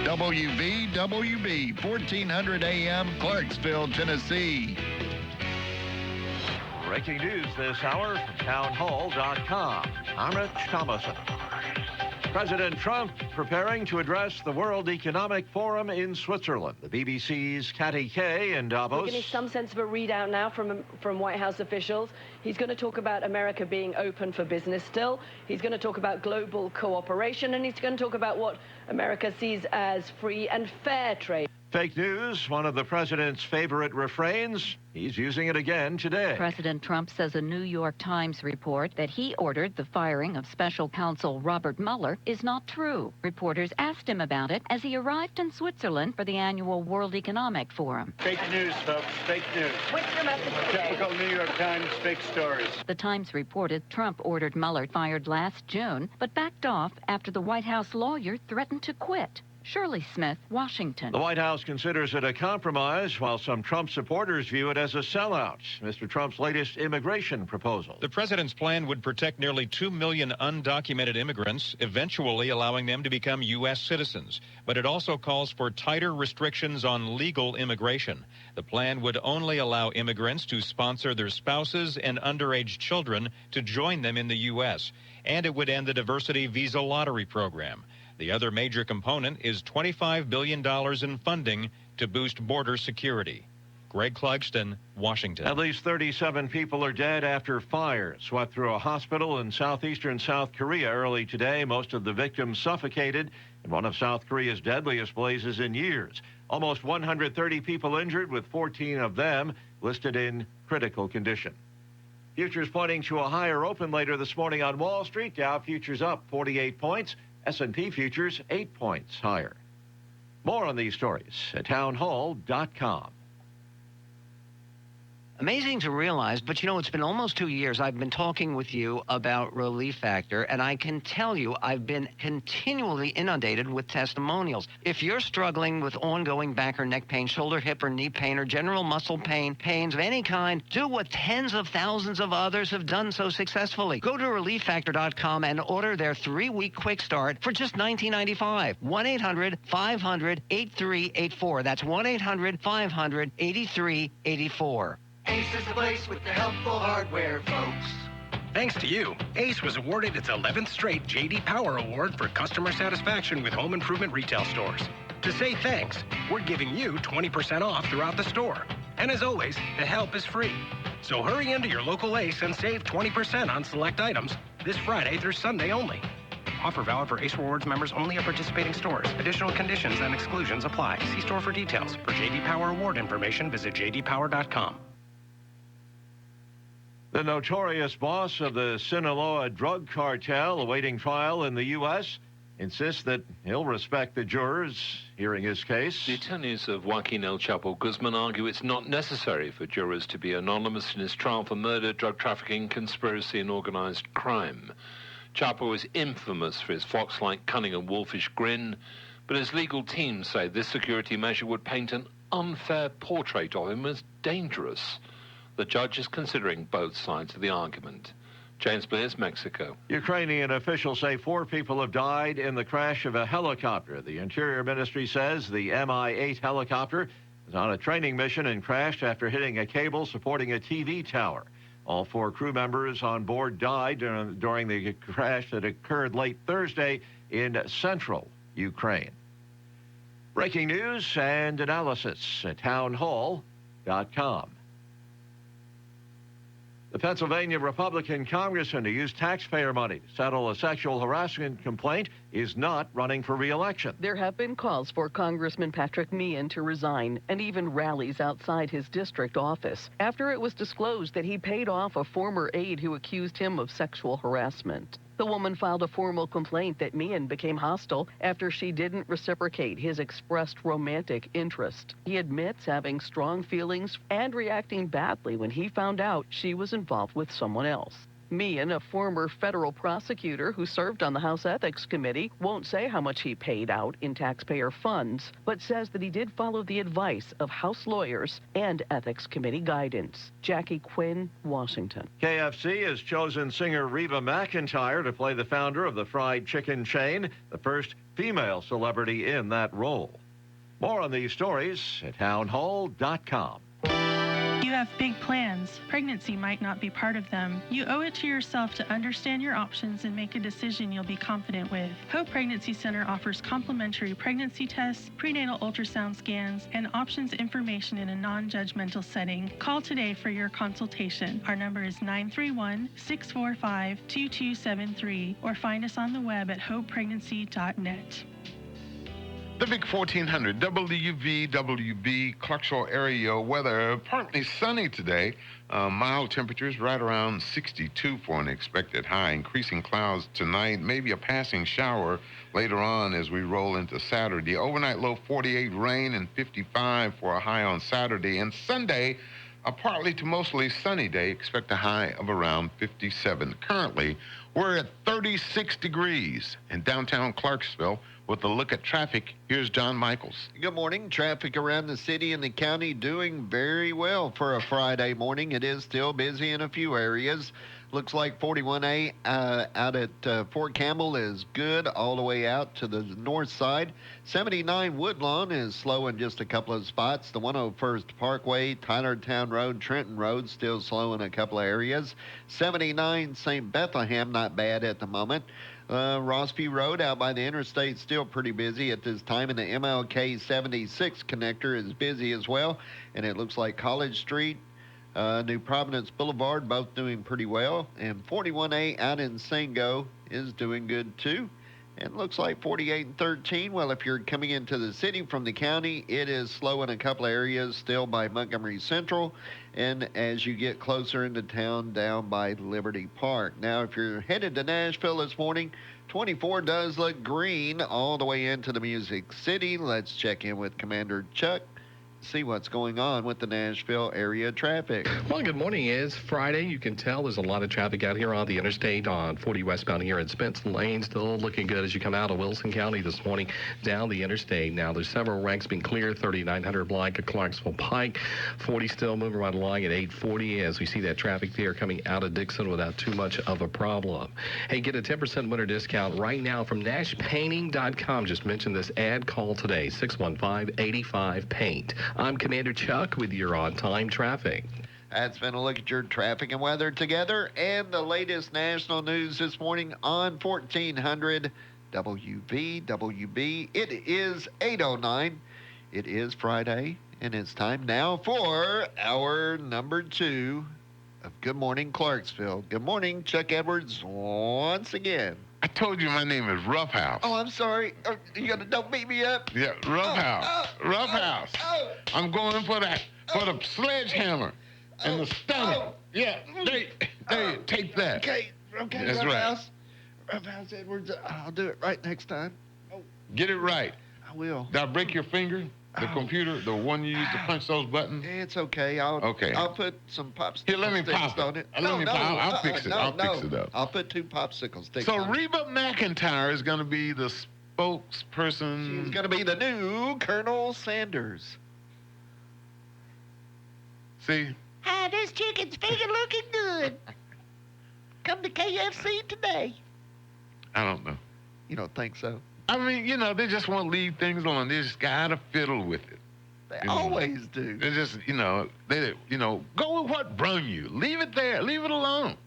WVWB, 1400 AM, Clarksville, Tennessee. Breaking news this hour from townhall.com. I'm Rich Thomason. President Trump preparing to address the World Economic Forum in Switzerland. The BBC's Katty Kay in Davos. We're getting some sense of a readout now from White House officials. He's going to talk about America being open for business still. He's going to talk about global cooperation, and he's going to talk about what America sees as free and fair trade. Fake news, one of the president's favorite refrains. He's using it again today. President Trump says a New York Times report that he ordered the firing of special counsel Robert Mueller is not true. Reporters asked him about it as he arrived in Switzerland for the annual World Economic Forum. Fake news, folks. Fake news. What's your message today? Typical New York Times fake stories. The Times reported Trump ordered Mueller fired last June, but backed off after the White House lawyer threatened to quit. Shirley Smith, Washington. The White House considers it a compromise, while some Trump supporters view it as a sellout. Mr. Trump's latest immigration proposal. The president's plan would protect nearly 2 million undocumented immigrants, eventually allowing them to become U.S. citizens. But it also calls for tighter restrictions on legal immigration. The plan would only allow immigrants to sponsor their spouses and underage children to join them in the U.S., and it would end the diversity visa lottery program. The other major component is $25 billion in funding to boost border security. Greg Clugston, Washington. At least 37 people are dead after fire swept through a hospital in southeastern South Korea early today. Most of the victims suffocated in one of South Korea's deadliest blazes in years. Almost 130 people injured, with 14 of them listed in critical condition. Futures pointing to a higher open later this morning on Wall Street. Dow futures up 48 points. S&P futures 8 points higher. More on these stories at townhall.com. Amazing to realize, but it's been almost 2 years I've been talking with you about Relief Factor, and I can tell you I've been continually inundated with testimonials. If you're struggling with ongoing back or neck pain, shoulder, hip, or knee pain, or general muscle pain, pains of any kind, do what tens of thousands of others have done so successfully. Go to ReliefFactor.com and order their 3-week quick start for just $19.95. 1-800-500-8384. That's 1-800-500-8384. Ace is the place with the helpful hardware, folks. Thanks to you, Ace was awarded its 11th straight J.D. Power Award for customer satisfaction with home improvement retail stores. To say thanks, we're giving you 20% off throughout the store. And as always, the help is free. So hurry into your local Ace and save 20% on select items this Friday through Sunday only. Offer valid for Ace Rewards members only at participating stores. Additional conditions and exclusions apply. See store for details. For J.D. Power Award information, visit jdpower.com. The notorious boss of the Sinaloa drug cartel awaiting trial in the U.S. insists that he'll respect the jurors hearing his case. The attorneys of Joaquin El Chapo Guzman argue it's not necessary for jurors to be anonymous in his trial for murder, drug trafficking, conspiracy, and organized crime. Chapo is infamous for his fox-like cunning and wolfish grin, but his legal team say this security measure would paint an unfair portrait of him as dangerous. The judge is considering both sides of the argument. James Blair's Mexico. Ukrainian officials say 4 people have died in the crash of a helicopter. The Interior Ministry says the Mi-8 helicopter was on a training mission and crashed after hitting a cable supporting a TV tower. All 4 crew members on board died during the crash that occurred late Thursday in central Ukraine. Breaking news and analysis at townhall.com. The Pennsylvania Republican congressman who used taxpayer money to settle a sexual harassment complaint is not running for re-election. There have been calls for Congressman Patrick Meehan to resign and even rallies outside his district office after it was disclosed that he paid off a former aide who accused him of sexual harassment. The woman filed a formal complaint that Meehan became hostile after she didn't reciprocate his expressed romantic interest. He admits having strong feelings and reacting badly when he found out she was involved with someone else. Meehan, a former federal prosecutor who served on the House Ethics Committee, won't say how much he paid out in taxpayer funds, but says that he did follow the advice of House lawyers and Ethics Committee guidance. Jackie Quinn, Washington. KFC has chosen singer Reba McEntire to play the founder of the fried chicken chain, the first female celebrity in that role. More on these stories at townhall.com. You have big plans. Pregnancy might not be part of them. You owe it to yourself to understand your options and make a decision you'll be confident with. Hope Pregnancy Center offers complimentary pregnancy tests, prenatal ultrasound scans, and options information in a non-judgmental setting. Call today for your consultation. Our number is 931-645-2273 or find us on the web at hopepregnancy.net. The Big 1400 WVWB Clarksville area weather, partly sunny today. Mild temperatures right around 62 for an expected high. Increasing clouds tonight, maybe a passing shower later on as we roll into Saturday. Overnight low 48, rain, and 55 for a high on Saturday. And Sunday, a partly to mostly sunny day. Expect a high of around 57. Currently, we're at 36 degrees in downtown Clarksville. With a look at traffic, here's John Michaels. Good morning. Traffic around the city and the county doing very well for a Friday morning. It is still busy in a few areas. Looks like 41A out at Fort Campbell is good all the way out to the north side. 79 Woodlawn is slow in just a couple of spots. The 101st Parkway, Tylertown Road, Trenton Road still slow in a couple of areas. 79 St. Bethlehem, not bad at the moment. Rossview Road out by the interstate still pretty busy at this time, and the MLK 76 connector is busy as well. And it looks like College Street, New Providence Boulevard, both doing pretty well. And 41A out in Sango is doing good too. And looks like 48 and 13. Well, if you're coming into the city from the county, it is slow in a couple of areas still by Montgomery Central. And as you get closer into town, down by Liberty Park. Now, if you're headed to Nashville this morning, 24 does look green all the way into the Music City. Let's check in with Commander Chuck. See what's going on with the Nashville area traffic. Well, good morning. It's Friday. You can tell there's a lot of traffic out here on the interstate on 40 westbound here in Spence Lane. Still looking good as you come out of Wilson County this morning down the interstate. Now, there's several wrecks being cleared. 3900 block at Clarksville Pike. 40 still moving right along at 840 as we see that traffic there coming out of Dixon without too much of a problem. Hey, get a 10% winter discount right now from NashPainting.com. Just mention this ad call today, 615-85-PAINT. I'm Commander Chuck with your on-time traffic. That's been a look at your traffic and weather together and the latest national news this morning on 1400 WVWB. It is 8:09. It is Friday, and it's time now for our number 2 of Good Morning Clarksville. Good morning, Chuck Edwards, once again. I told you my name is Roughhouse. Oh, I'm sorry. Don't beat me up. Yeah, Roughhouse. Roughhouse. I'm going for the sledgehammer and the stunner. Yeah, there you take that. Okay, That's Roughhouse. Roughhouse Edwards, I'll do it right next time. Get it right. I will. Did I break your finger? The computer, the one you use to punch those buttons? It's okay. I'll put some popsicle Here, let me pop on it. I'll fix it. I'll fix it up. I'll put 2 popsicle sticks So on it. Reba McEntire is going to be the spokesperson. She's going to be the new Colonel Sanders. See? Hi, this chicken's finger looking good. Come to KFC today. I don't know. You don't think so? I mean, they just want to leave things alone. They just got to fiddle with it. They always do. They just, go with what brung you. Leave it there. Leave it alone.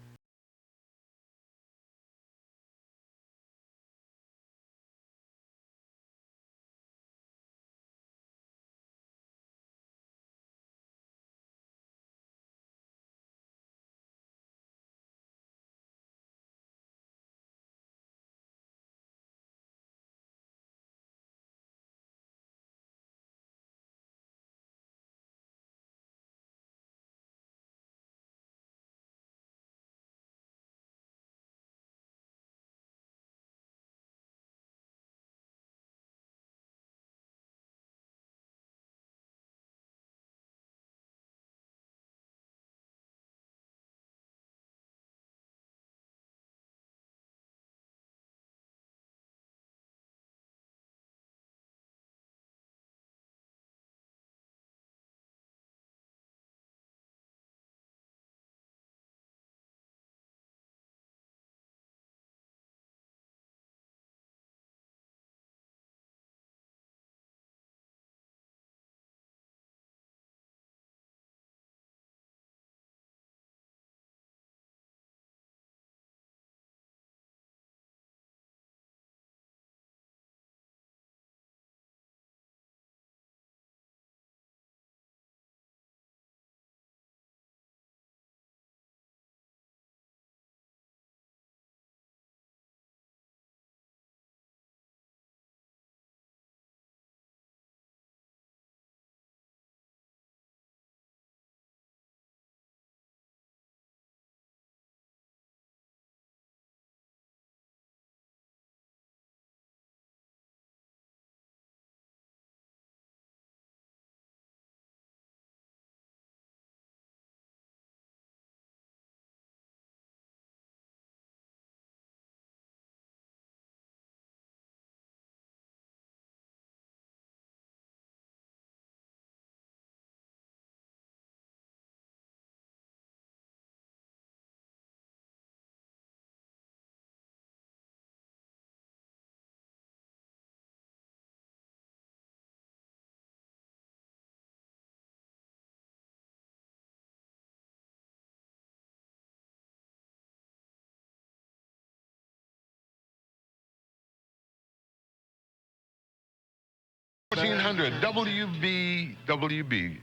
1400 WVWB.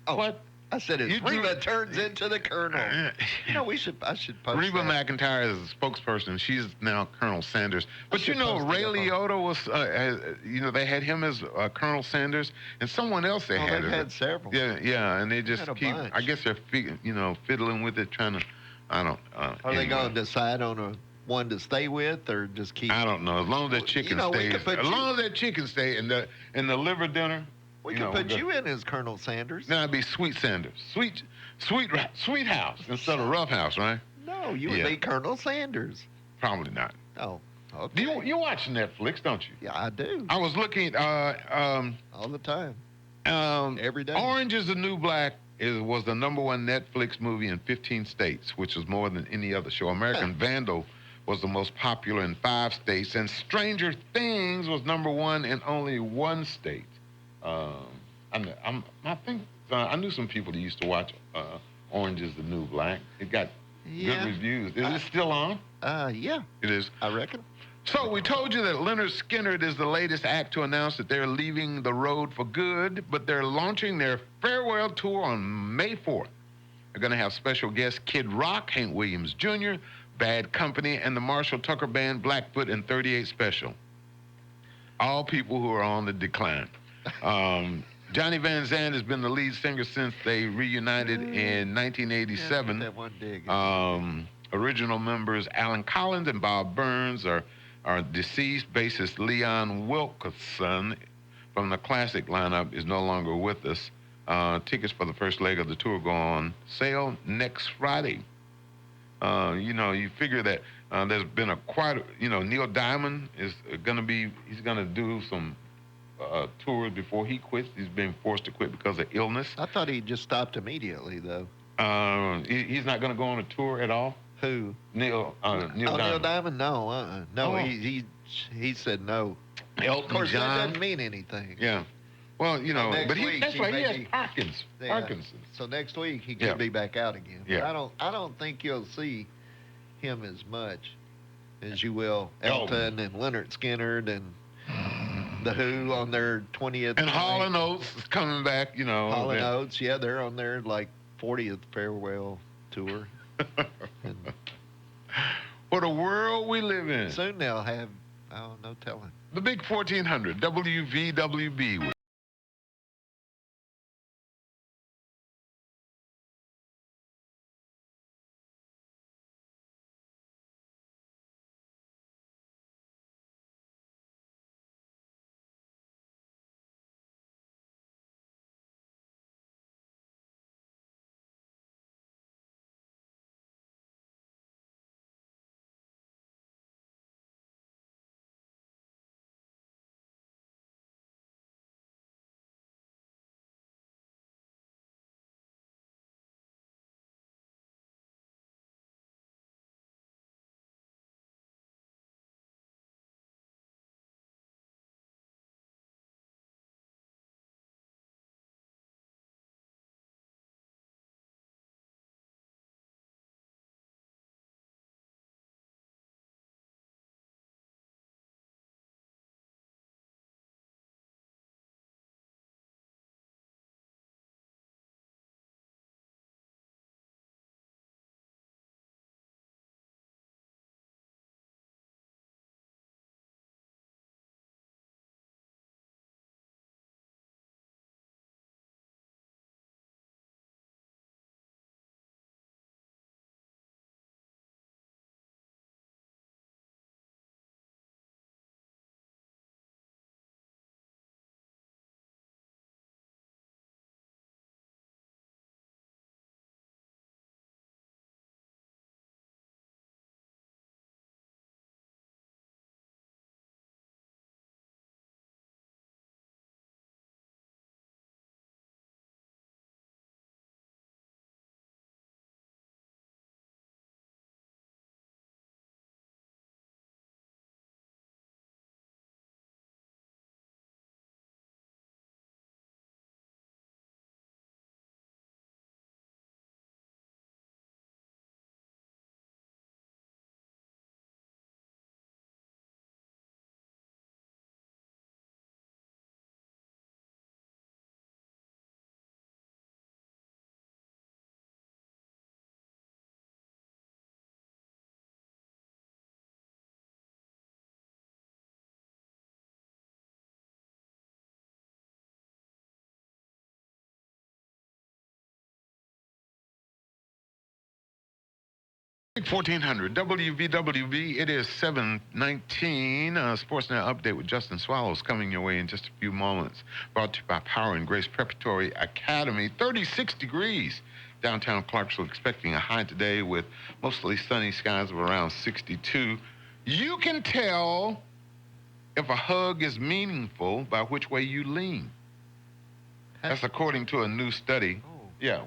Oh, what? I said his Reba turns into the Colonel. You know, I should post Reba that. McEntire is a spokesperson. She's now Colonel Sanders. But you know, Ray Liotta was, they had him as Colonel Sanders, and someone else they had. They've had several. Yeah, and they just keep. bunch. I guess they're, fiddling with it, trying to. I don't. Are they going to decide on a one to stay with, or just keep? I don't know. As long as that chicken stays, as long as that chicken stay in the liver dinner. We can put you in as Colonel Sanders. Then I'd be Sweet Sanders, Sweet House instead of Rough House, right? No, you would be Colonel Sanders. Probably not. Oh, okay. You watch Netflix, don't you? Yeah, I do. I was looking all the time. Every day. Orange is the New Black was the #1 Netflix movie in 15 states, which was more than any other show. American Vandal was the most popular in 5 states, and Stranger Things was #1 in only 1 state. I think I knew some people that used to watch Orange is the New Black. It got good reviews. Is it still on? Yeah. It is. I reckon. So we told you that Leonard Skinner is the latest act to announce that they're leaving the road for good, but they're launching their farewell tour on May 4th. They're going to have special guests Kid Rock, Hank Williams Jr., Bad Company, and the Marshall Tucker Band, Blackfoot, and 38 Special. All people who are on the decline. Johnny Van Zandt has been the lead singer since they reunited in 1987. That one dig. Original members Alan Collins and Bob Burns are deceased. Bassist Leon Wilkeson from the classic lineup is no longer with us. Tickets for the first leg of the tour go on sale next Friday. You figure that there's been Neil Diamond is he's going to do some tours before he quits. He's been forced to quit because of illness. I thought he just stopped immediately, though. He's not going to go on a tour at all? Who? Neil Diamond. Neil Diamond? No, no. He said no. Elton of course, John. that doesn't mean anything. Yeah. Well, but that's why he has Parkinson's. So next week he could be back out again. Yeah. But I don't think you'll see him as much as you will Elton and Leonard Skinner and the Who on their 20th. And Hall & Oates is coming back, Hall & Oates, they're on their 40th farewell tour. What a world we live in. Soon they'll have, no telling. The big 1400 WVWB. big 1400 WVWB. It is 7:19. Sportsnet update with Justin Swallows coming your way in just a few moments. Brought to you by Power and Grace Preparatory Academy. 36 degrees. Downtown Clarksville expecting a high today with mostly sunny skies of around 62. You can tell if a hug is meaningful by which way you lean. That's according to a new study. Yeah,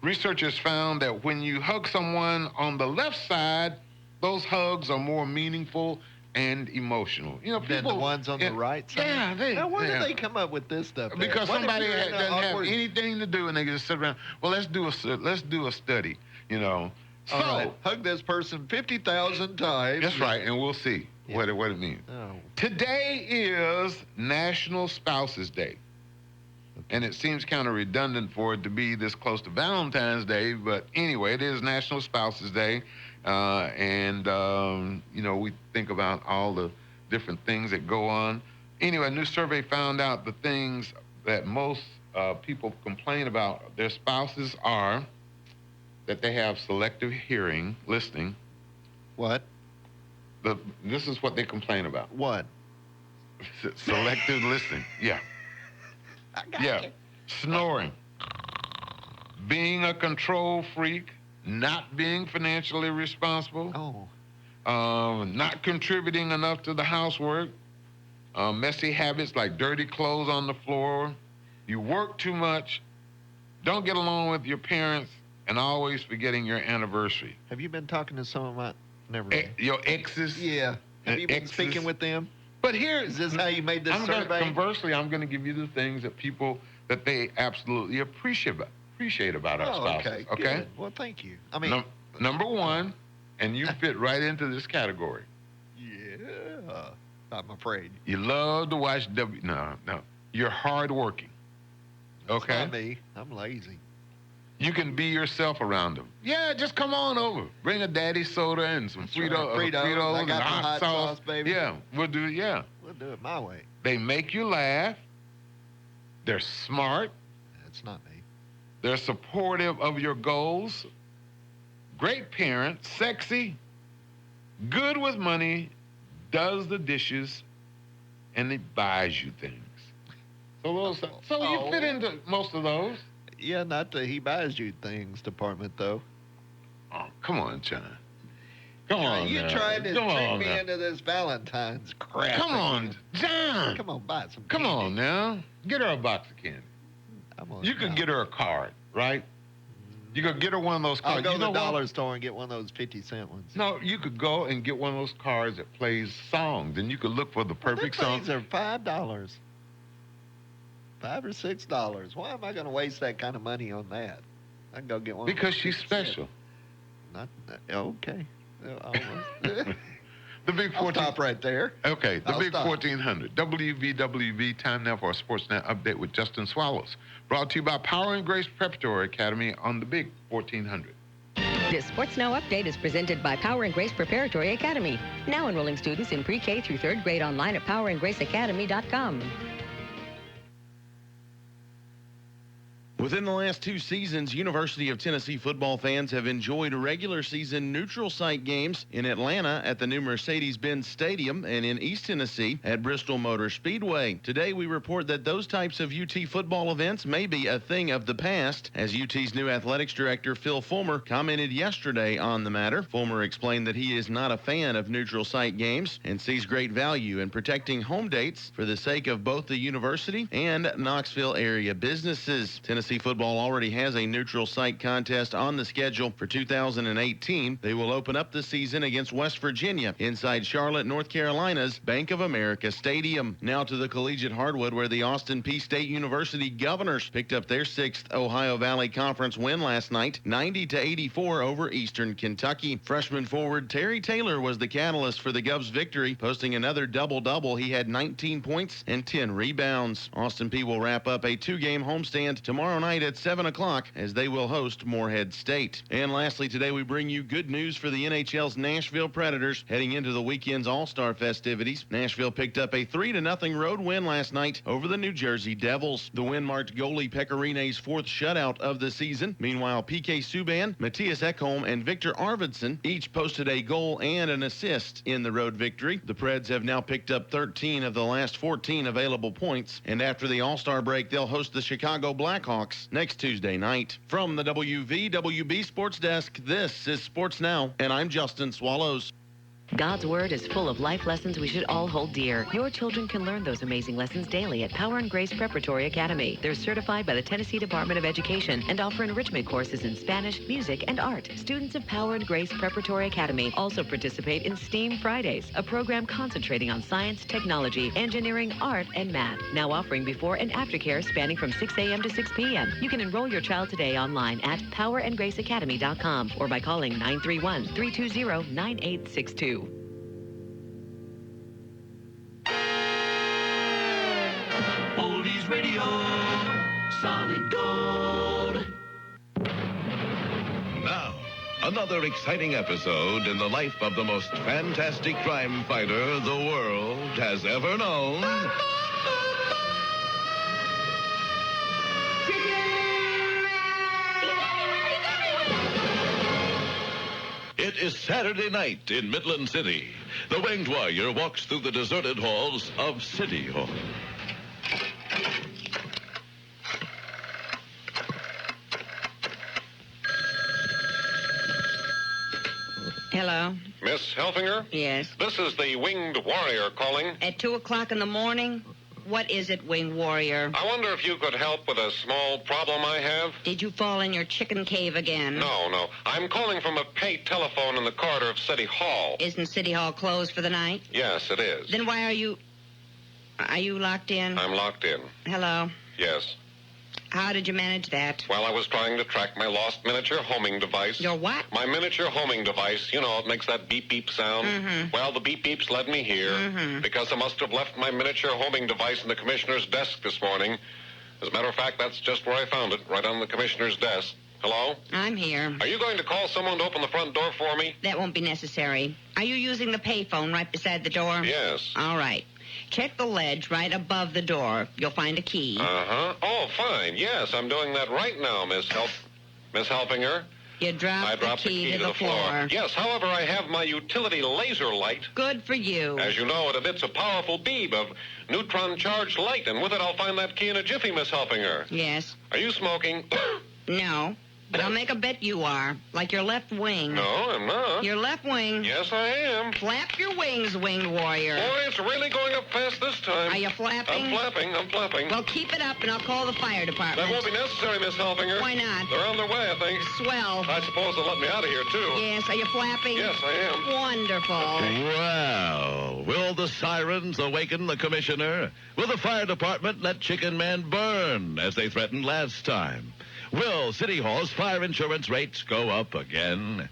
researchers found that when you hug someone on the left side, those hugs are more meaningful and emotional. You know, people, than the ones on the right side. Yeah, now, where do they come up with this stuff? Because somebody doesn't have anything to do, and they just sit around. Well, let's do a study. You know, so all right, hug this person 50,000 times. That's right, and we'll see what it means. Oh. Today is National Spouses Day. And it seems kind of redundant for it to be this close to Valentine's Day, but anyway, it is National Spouses Day. You know, we think about all the different things that go on. Anyway, a new survey found out the things that most people complain about their spouses are that they have selective listening. What? This is what they complain about. What? Selective listening, yeah. Snoring, being a control freak, not being financially responsible, not contributing enough to the housework, messy habits like dirty clothes on the floor, you work too much, don't get along with your parents, and always forgetting your anniversary. Have you been talking to some of my... Never mind. Your exes? Yeah. Have you been speaking with them? But is this how you made this survey? Conversely, I'm going to give you the things that they absolutely appreciate about our spouses. Okay. Good. Well, thank you. I mean, number one, and you fit right into this category. Yeah, I'm afraid. You love to watch No. You're hardworking. Okay. That's not me. I'm lazy. You can be yourself around them. Yeah, just come on over. Bring a daddy soda and some Fritos and hot sauce, baby. Yeah, we'll do it. Yeah, we'll do it my way. They make you laugh. They're smart. That's not me. They're supportive of your goals. Great parent, sexy, good with money, does the dishes, and he buys you things. So you fit into most of those. Yeah, not the he buys you things department, though. Oh, come on, John. Come on, you tried to trick me into this Valentine's crap. Come on, John. Come on, buy some candy. Come on now. Get her a box of candy. You could get her a card, right? You could get her one of those cards. I'll go to the dollar store and get one of those 50-cent ones. No, you could go and get one of those cards that plays songs, and you could look for the perfect song. These are $5. $5 or $6. Why am I going to waste that kind of money on that? I can go get one. Because she's special. Okay. The big 14. I'll stop right there. Okay, the big 1400. WVWB, time now for a Sportsnet update with Justin Swallows. Brought to you by Power and Grace Preparatory Academy on the big 1400. This Sports Now update is presented by Power and Grace Preparatory Academy. Now enrolling students in pre-K through 3rd grade online at powerandgraceacademy.com. Within the last 2 seasons, University of Tennessee football fans have enjoyed regular season neutral site games in Atlanta at the new Mercedes-Benz Stadium and in East Tennessee at Bristol Motor Speedway. Today, we report that those types of UT football events may be a thing of the past, as UT's new athletics director, Phil Fulmer, commented yesterday on the matter. Fulmer explained that he is not a fan of neutral site games and sees great value in protecting home dates for the sake of both the university and Knoxville area businesses. Tennessee football already has a neutral site contest on the schedule for 2018. They will open up the season against West Virginia inside Charlotte, North Carolina's Bank of America Stadium. Now to the collegiate hardwood, where the Austin Peay State University Governors picked up their 6th Ohio Valley Conference win last night, 90-84 over Eastern Kentucky. Freshman forward Terry Taylor was the catalyst for the Govs' victory, posting another double-double. He had 19 points and 10 rebounds. Austin Peay will wrap up a 2-game homestand tomorrow tomorrow night at 7 o'clock as they will host Morehead State. And lastly, today we bring you good news for the NHL's Nashville Predators heading into the weekend's All-Star festivities. Nashville picked up a 3-0 road win last night over the New Jersey Devils. The win marked goalie Pekarine's fourth shutout of the season. Meanwhile, PK Subban, Matthias Ekholm, and Victor Arvidsson each posted a goal and an assist in the road victory. The Preds have now picked up 13 of the last 14 available points, and after the All-Star break, they'll host the Chicago Blackhawks next Tuesday night. From the WVWB Sports Desk, this is Sports Now, and I'm Justin Swallows. God's Word is full of life lessons we should all hold dear. Your children can learn those amazing lessons daily at Power and Grace Preparatory Academy. They're certified by the Tennessee Department of Education and offer enrichment courses in Spanish, music, and art. Students of Power and Grace Preparatory Academy also participate in STEAM Fridays, a program concentrating on science, technology, engineering, art, and math. Now offering before and after care spanning from 6 a.m. to 6 p.m. You can enroll your child today online at powerandgraceacademy.com or by calling 931-320-9862. Oldies Radio, solid gold. Now, another exciting episode in the life of the most fantastic crime fighter the world has ever known. It is Saturday night in Midland City. The Winged Warrior walks through the deserted halls of City Hall. Hello? Miss Helfinger? Yes. This is the Winged Warrior calling. At 2 o'clock in the morning? What is it, Winged Warrior? I wonder if you could help with a small problem I have? Did you fall in your chicken cave again? No. I'm calling from a paid telephone in the corridor of City Hall. Isn't City Hall closed for the night? Yes, it is. Then why are you... Are you locked in? I'm locked in. Hello? Yes. How did you manage that? Well, I was trying to track my lost miniature homing device. Your what? My miniature homing device. You know, it makes that beep-beep sound. Mm-hmm. Well, the beep-beeps led me here because I must have left my miniature homing device in the commissioner's desk this morning. As a matter of fact, that's just where I found it, right on the commissioner's desk. Hello? I'm here. Are you going to call someone to open the front door for me? That won't be necessary. Are you using the payphone right beside the door? Yes. All right. Check the ledge right above the door. You'll find a key. Uh-huh. Oh, fine. Yes, I'm doing that right now, Miss Helfinger. You dropped I dropped the key to the floor. Yes, however, I have my utility laser light. Good for you. As you know, it emits a powerful beam of neutron-charged light, and with it I'll find that key in a jiffy, Miss Helfinger. Yes. Are you smoking? No. But I'll make a bet you are. Like your left wing. No, I'm not. Your left wing. Yes, I am. Flap your wings, Winged Warrior. Boy, it's really going up fast this time. Are you flapping? I'm flapping. Well, keep it up, and I'll call the fire department. That won't be necessary, Miss Helfinger. Why not? They're on their way, I think. Swell. I suppose they'll let me out of here, too. Yes, are you flapping? Yes, I am. Wonderful. Well, will the sirens awaken the commissioner? Will the fire department let Chicken Man burn, as they threatened last time? Will City Hall's fire insurance rates go up again?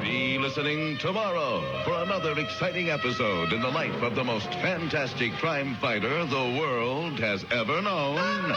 Be listening tomorrow for another exciting episode in the life of the most fantastic crime fighter the world has ever known.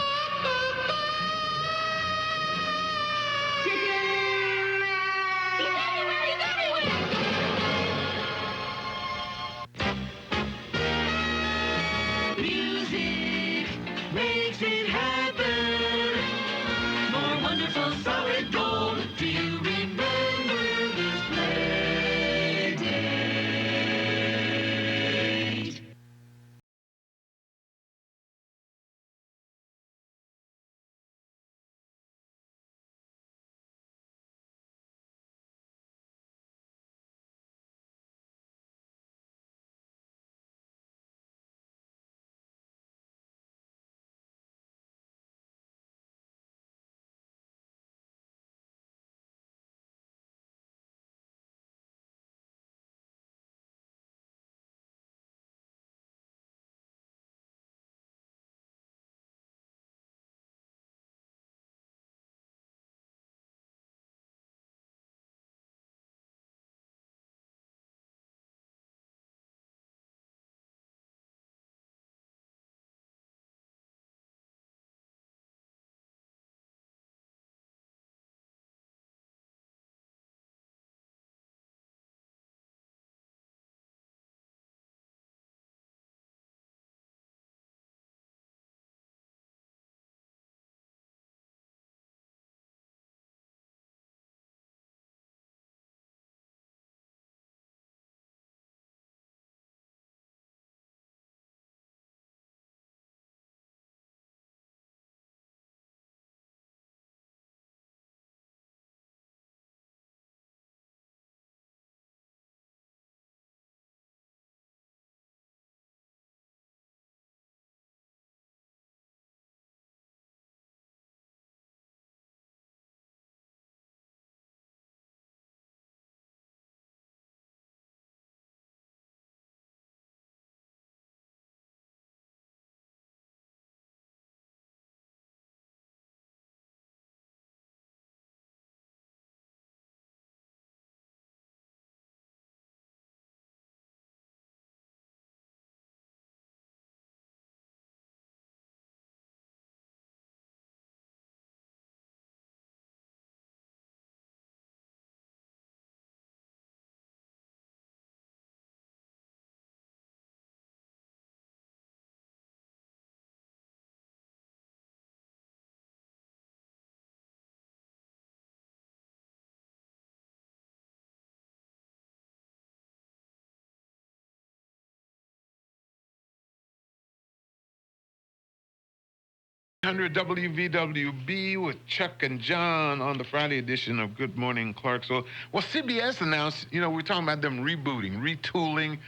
100 WVWB with Chuck and John on the Friday edition of Good Morning Clarksville. Well, CBS announced, we're talking about them rebooting, retooling,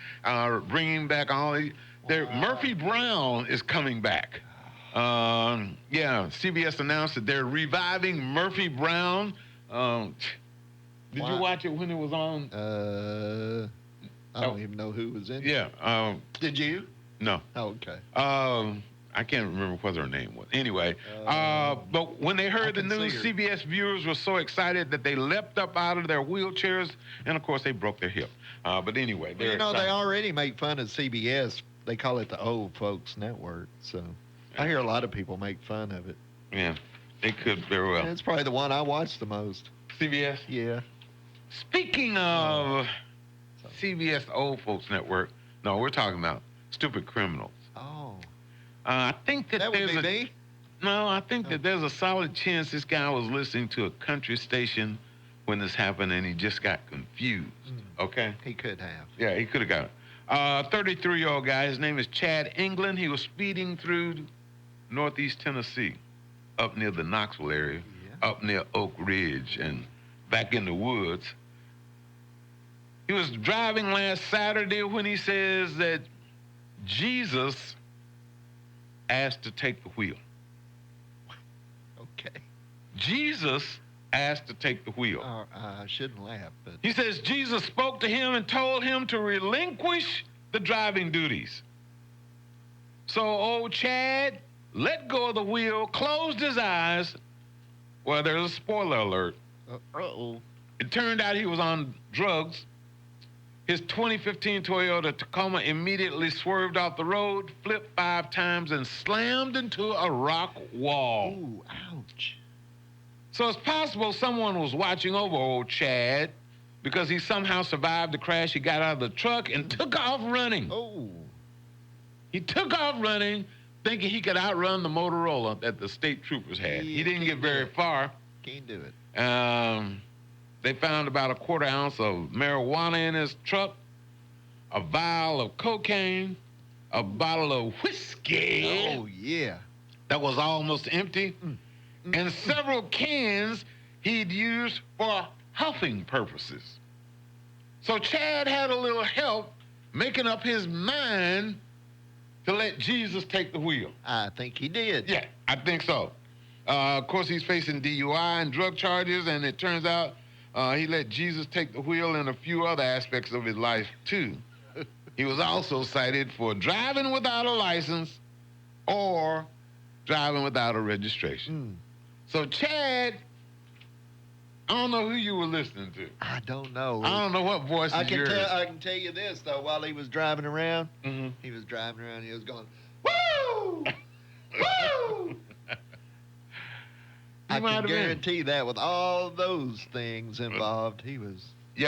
bringing back all the... Murphy Brown is coming back. CBS announced that they're reviving Murphy Brown. Did you watch it when it was on? I don't even know who was in it. Yeah. Did you? No. Oh, okay. I can't remember what her name was. Anyway, but when they heard the news, CBS viewers were so excited that they leapt up out of their wheelchairs, and of course they broke their hip. But anyway, they're excited. They already make fun of CBS. They call it the old folks network. So I hear a lot of people make fun of it. Yeah, they could very well. And it's probably the one I watch the most. CBS? Yeah. Speaking of CBS old folks network, no, we're talking about Stupid Criminals. Oh. I think that would be me? No, I think that there's a solid chance this guy was listening to a country station when this happened and he just got confused. Okay? He could have. Yeah, he could have got it. 33-year-old guy, his name is Chad England. He was speeding through northeast Tennessee, up near the Knoxville area, up near Oak Ridge, and back in the woods. He was driving last Saturday when he says that Jesus asked to take the wheel. Okay. Jesus asked to take the wheel. I shouldn't laugh, but... He says Jesus spoke to him and told him to relinquish the driving duties. So old Chad let go of the wheel, closed his eyes. Well, there's a spoiler alert. Uh-oh. It turned out he was on drugs. His 2015 Toyota Tacoma immediately swerved off the road, flipped 5 times, and slammed into a rock wall. Ooh, ouch. So it's possible someone was watching over old Chad because he somehow survived the crash. He got out of the truck and took off running. Oh. He took off running thinking he could outrun the Motorola that the state troopers had. He didn't get very far. Can't do it. They found about a quarter ounce of marijuana in his truck, a vial of cocaine, a bottle of whiskey. Oh, yeah. That was almost empty. And several cans he'd used for huffing purposes. So Chad had a little help making up his mind to let Jesus take the wheel. I think he did. Yeah, I think so. Of course, he's facing DUI and drug charges, and it turns out he let Jesus take the wheel in a few other aspects of his life, too. He was also cited for driving without a license or driving without a registration. So, Chad, I don't know who you were listening to. I don't know. I don't know what voice is yours. I can tell you this, though. While he was driving around, he was going, woo! Woo! I can guarantee that with all those things involved, he was... he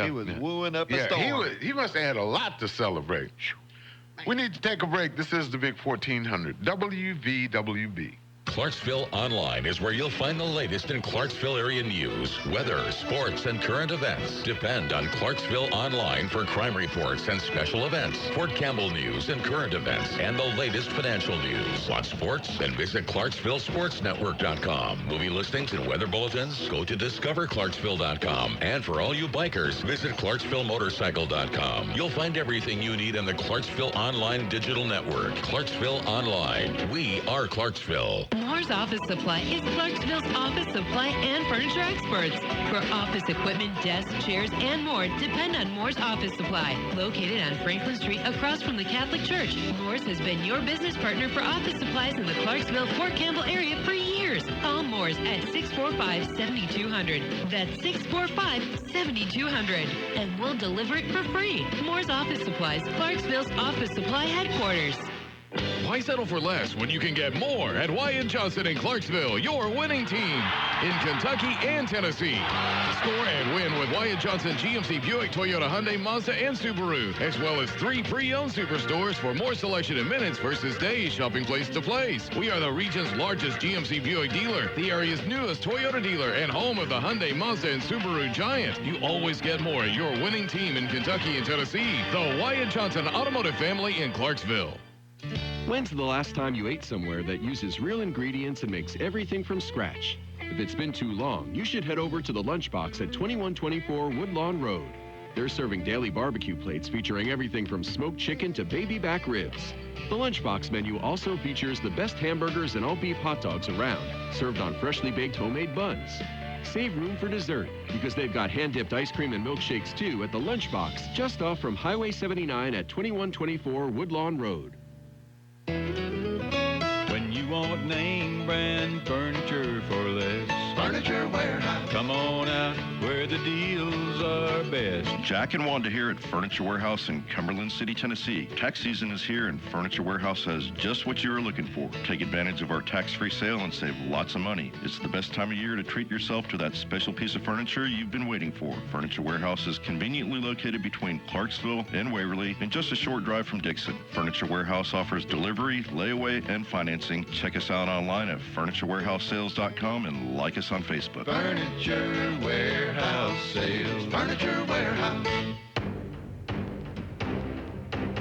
was wooing up a storm. He must have had a lot to celebrate. We need to take a break. This is the Big 1400, WVWB. Clarksville Online is where you'll find the latest in Clarksville area news, weather, sports, and current events. Depend on Clarksville Online for crime reports and special events, Fort Campbell news and current events, and the latest financial news. Want sports? Then visit ClarksvilleSportsNetwork.com. Movie listings and weather bulletins? Go to DiscoverClarksville.com. And for all you bikers, visit ClarksvilleMotorcycle.com. You'll find everything you need on the Clarksville Online digital network. Clarksville Online. We are Clarksville. Moore's Office Supply is Clarksville's office supply and furniture experts. For office equipment, desks, chairs, and more, depend on Moore's Office Supply. Located on Franklin Street across from the Catholic Church, Moore's has been your business partner for office supplies in the Clarksville-Fort Campbell area for years. Call Moore's at 645-7200. That's 645-7200. And we'll deliver it for free. Moore's Office Supplies, Clarksville's office supply headquarters. Why settle for less when you can get more at Wyatt Johnson in Clarksville, your winning team in Kentucky and Tennessee. Score and win with Wyatt Johnson GMC Buick, Toyota, Hyundai, Mazda, and Subaru, as well as 3 pre-owned superstores for more selection in minutes versus days, shopping place to place. We are the region's largest GMC Buick dealer, the area's newest Toyota dealer, and home of the Hyundai, Mazda, and Subaru giant. You always get more at your winning team in Kentucky and Tennessee. The Wyatt Johnson Automotive Family in Clarksville. When's the last time you ate somewhere that uses real ingredients and makes everything from scratch? If it's been too long, you should head over to the Lunchbox at 2124 Woodlawn Road. They're serving daily barbecue plates featuring everything from smoked chicken to baby back ribs. The Lunchbox menu also features the best hamburgers and all beef hot dogs around, served on freshly baked homemade buns. Save room for dessert because they've got hand-dipped ice cream and milkshakes too at the Lunchbox, just off from Highway 79 at 2124 Woodlawn Road. When you want name brand furniture for less, Furniture Warehouse. Come on out where the deals are best. Jack and Wanda here at Furniture Warehouse in Cumberland City, Tennessee. Tax season is here and Furniture Warehouse has just what you are looking for. Take advantage of our tax-free sale and save lots of money. It's the best time of year to treat yourself to that special piece of furniture you've been waiting for. Furniture Warehouse is conveniently located between Clarksville and Waverly and just a short drive from Dixon. Furniture Warehouse offers delivery, layaway, and financing. Check us out online at FurnitureWarehouseSales.com and like us on Facebook. Furniture Warehouse Sales. Furniture Warehouse.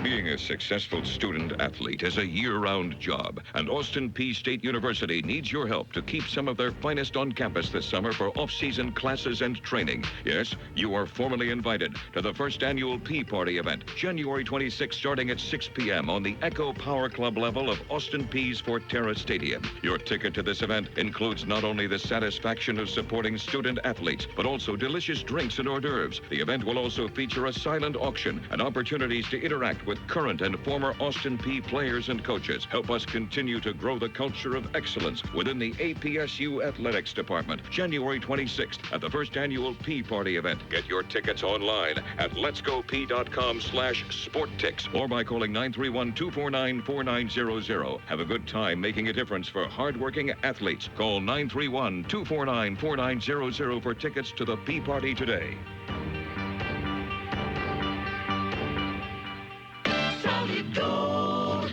Being a successful student athlete is a year-round job, and Austin Peay State University needs your help to keep some of their finest on campus this summer for off-season classes and training. Yes, you are formally invited to the first annual Peay Party event, January 26th, starting at 6 p.m. on the Echo Power Club level of Austin Peay's Forterra Stadium. Your ticket to this event includes not only the satisfaction of supporting student athletes, but also delicious drinks and hors d'oeuvres. The event will also feature a silent auction and opportunities to interact with current and former Austin Peay players and coaches. Help us continue to grow the culture of excellence within the APSU Athletics Department. January 26th at the first annual Peay Party event. Get your tickets online at letsgopee.com/sporttix or by calling 931-249-4900. Have a good time making a difference for hardworking athletes. Call 931-249-4900 for tickets to the Peay Party today. Solid gold.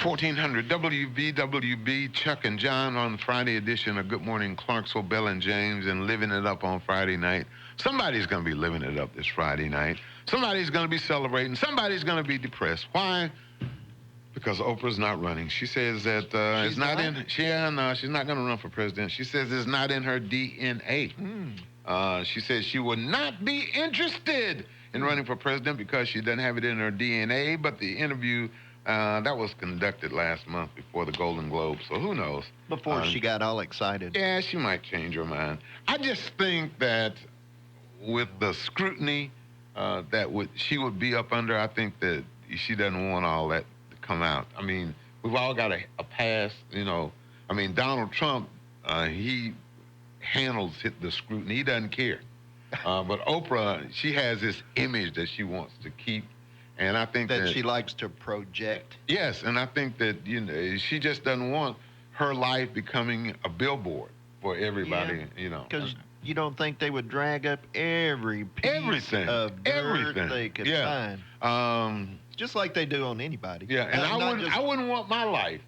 1400 WVWB, Chuck and John on the Friday edition of Good Morning Clarksville, Bell and James, and living it up on Friday night. Somebody's going to be living it up this Friday night. Somebody's going to be celebrating. Somebody's going to be depressed. Why? Because Oprah's not running. She says that it's not in. No, she's not going to run for president. She says it's not in her DNA. She says she will not be interested in running for president because she doesn't have it in her DNA. But the interview that was conducted last month before the Golden Globe, so who knows? Before she got all excited. Yeah, she might change her mind. I just think that with the scrutiny that she would be up under, I think that she doesn't want all that to come out. I mean, we've all got a past, you know. I mean, Donald Trump, he handles the scrutiny. He doesn't care. But Oprah, she has this image that she wants to keep. And I think that she likes to project. Yes, and I think that she just doesn't want her life becoming a billboard for everybody. Because you don't think they would drag up every piece of dirt they could find. Just like they do on anybody. Yeah, and I wouldn't want my life.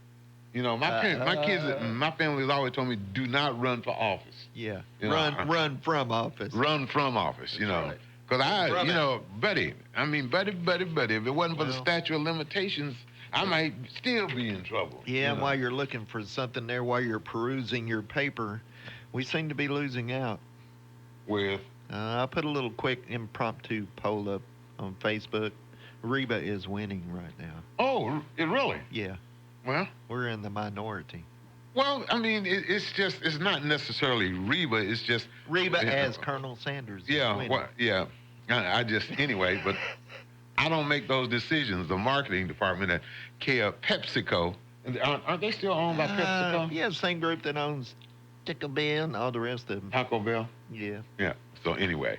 My kids, my family has always told me, do not run for office. Yeah, run from office. Run from office. Right. Because buddy, if it wasn't for the statute of limitations, I might still be in trouble. Yeah, while you're looking for something there, while you're perusing your paper, we seem to be losing out. With? I put a little quick impromptu poll up on Facebook. Reba is winning right now. Oh, really? Yeah. Well? We're in the minority. Well, I mean, it's not necessarily Reba. It's just Reba as Colonel Sanders. Yeah, anyway, but I don't make those decisions. The marketing department at PepsiCo, aren't they still owned by PepsiCo? Yeah, same group that owns Taco Bell and all the rest of them. Taco Bell? Yeah. Yeah, so anyway.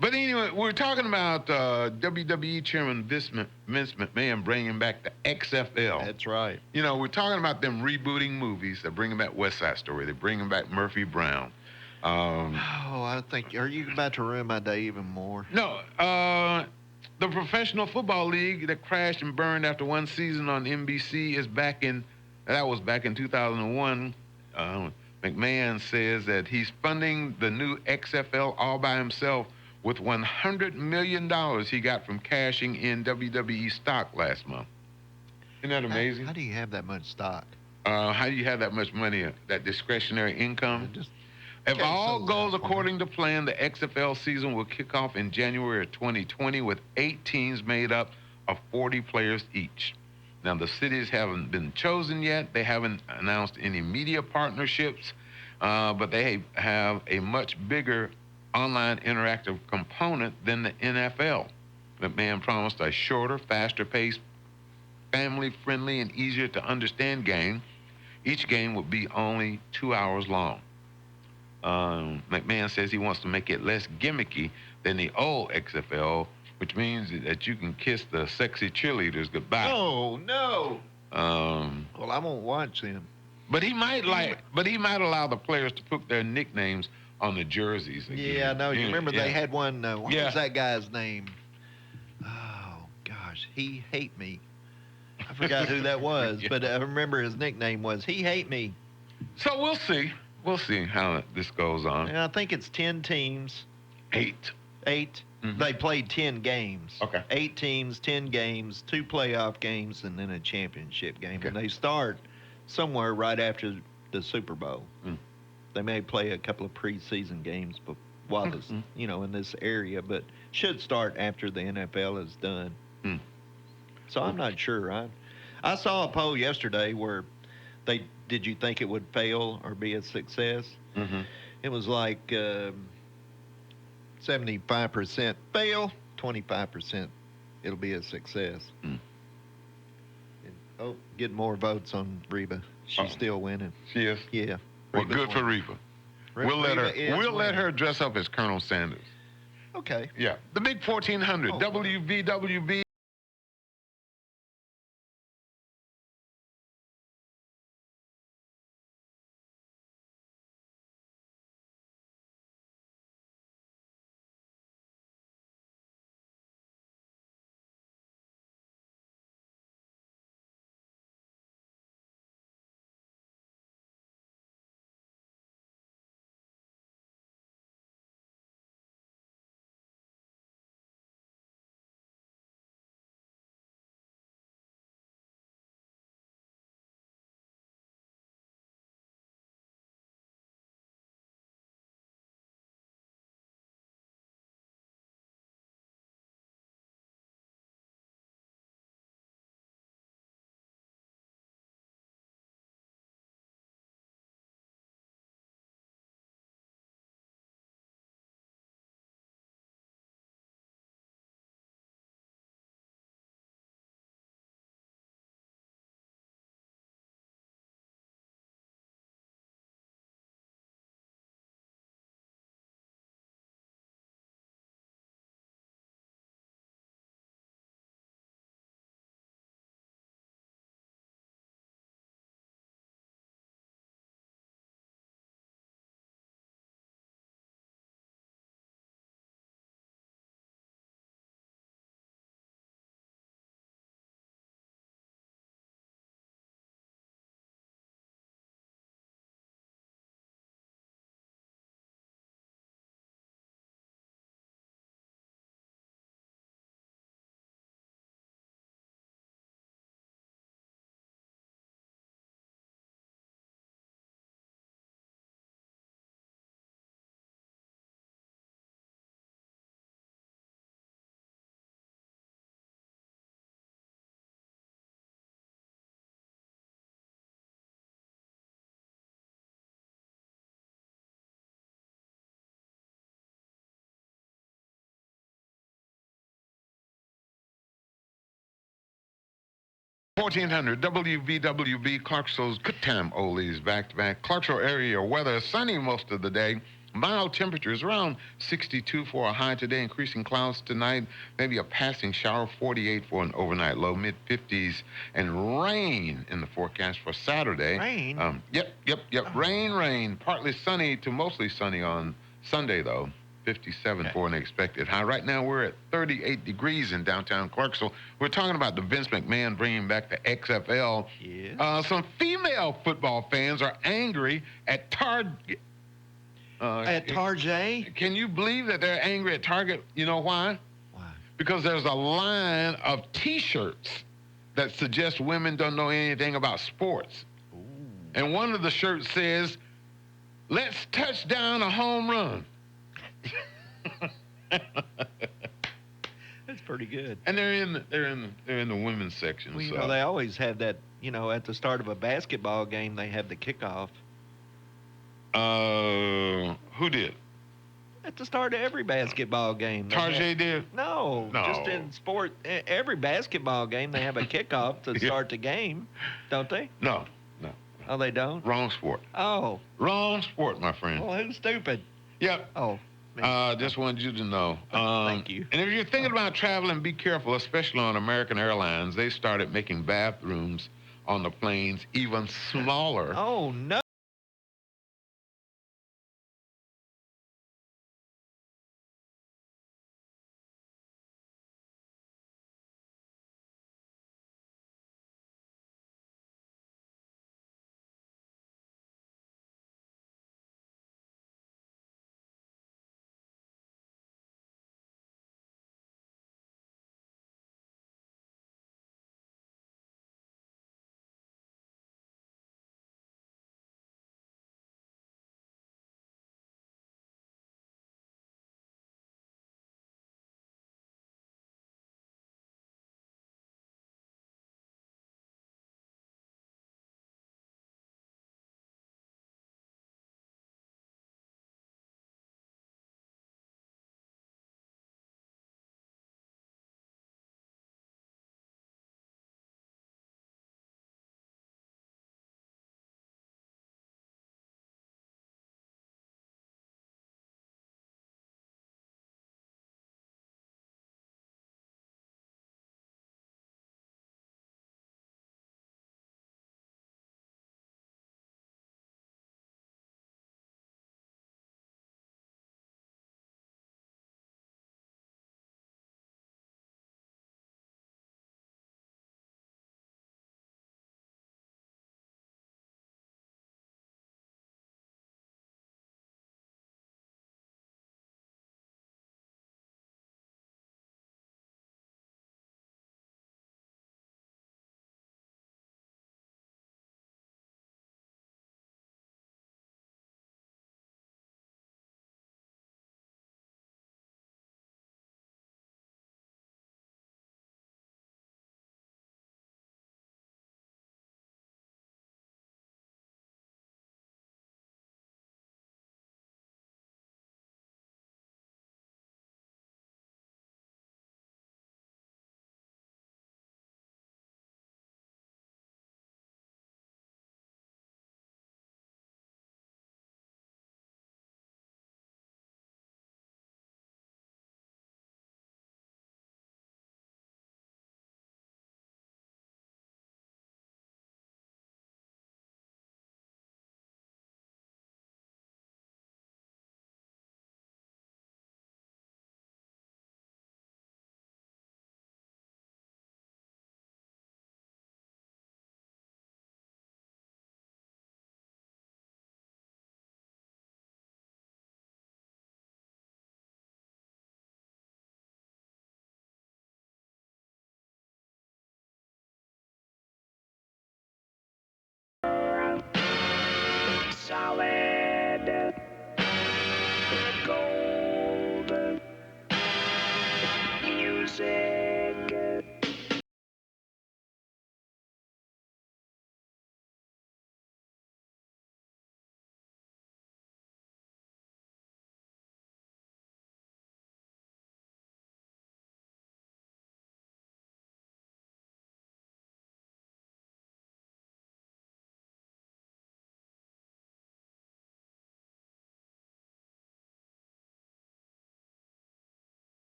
But anyway, we're talking about WWE Chairman Vince McMahon bringing back the XFL. That's right. We're talking about them rebooting movies. They're bringing back West Side Story. They're bringing back Murphy Brown. I think, are you about to ruin my day even more? No. The Professional Football League that crashed and burned after one season on NBC is back in 2001. McMahon says that he's funding the new XFL all by himself with $100 million he got from cashing in WWE stock last month. Isn't that amazing? How do you have that much stock? How do you have that much money, that discretionary income? If all goes according to plan, the XFL season will kick off in January of 2020 with 8 teams made up of 40 players each. Now, the cities haven't been chosen yet. They haven't announced any media partnerships, but they have a much bigger online interactive component than the NFL. McMahon promised a shorter, faster-paced, family-friendly, and easier-to-understand game. Each game would be only 2 hours long. McMahon says he wants to make it less gimmicky than the old XFL, which means that you can kiss the sexy cheerleaders goodbye. Oh, no. Well, I won't watch them. But he might allow the players to put their nicknames on the jerseys again. Yeah, I know. You remember they had one, what was that guy's name? Oh, gosh, He Hate Me. I forgot who that was, but I remember his nickname was He Hate Me. So we'll see. We'll see how this goes on. And I think it's 10 teams. 8. Mm-hmm. They played 10 games. Okay. 8 teams, 10 games, 2 playoff games, and then a championship game. Okay. And they start somewhere right after the Super Bowl. They may play a couple of preseason games, but while this, in this area, but should start after the NFL is done. So I'm not sure. I saw a poll yesterday where did you think it would fail or be a success? It was like 75% fail, 25% it'll be a success. And, get more votes on Reba. She's still winning. She is? Yeah. Well, good for Reba. We'll let her dress up as Colonel Sanders. Okay. Yeah. The Big 1400, WVWB. 1400 WVWB, Clarksville's good time oldies back-to-back. Clarksville area weather, sunny most of the day. Mild temperatures around 62 for a high today, increasing clouds tonight. Maybe a passing shower, 48 for an overnight low, mid-50s, and rain in the forecast for Saturday. Rain? Yep. Rain. Partly sunny to mostly sunny on Sunday, though. 57 for an expected high. Right now, we're at 38 degrees in downtown Clarksville. We're talking about the Vince McMahon bringing back the XFL. Yes. Some female football fans are angry at Target. At Target? Can you believe that they're angry at Target? You know why? Why? Because there's a line of T-shirts that suggest women don't know anything about sports. Ooh. And one of the shirts says, "Let's touch down a home run." That's pretty good. And they're in the women's section. Well, you so. know, they always have that. You know, at the start of a basketball game, they have the kickoff. Who did? At the start of every basketball game. Tarjay did? No, just in sport. Every basketball game, they have a kickoff to start the game, don't they? No. Oh, they don't? Wrong sport. Oh. Wrong sport, my friend. Well, who's stupid? Yep. Oh. Just wanted you to know. Thank you. And if you're thinking about traveling, be careful, especially on American Airlines. They started making bathrooms on the planes even smaller. Oh, no.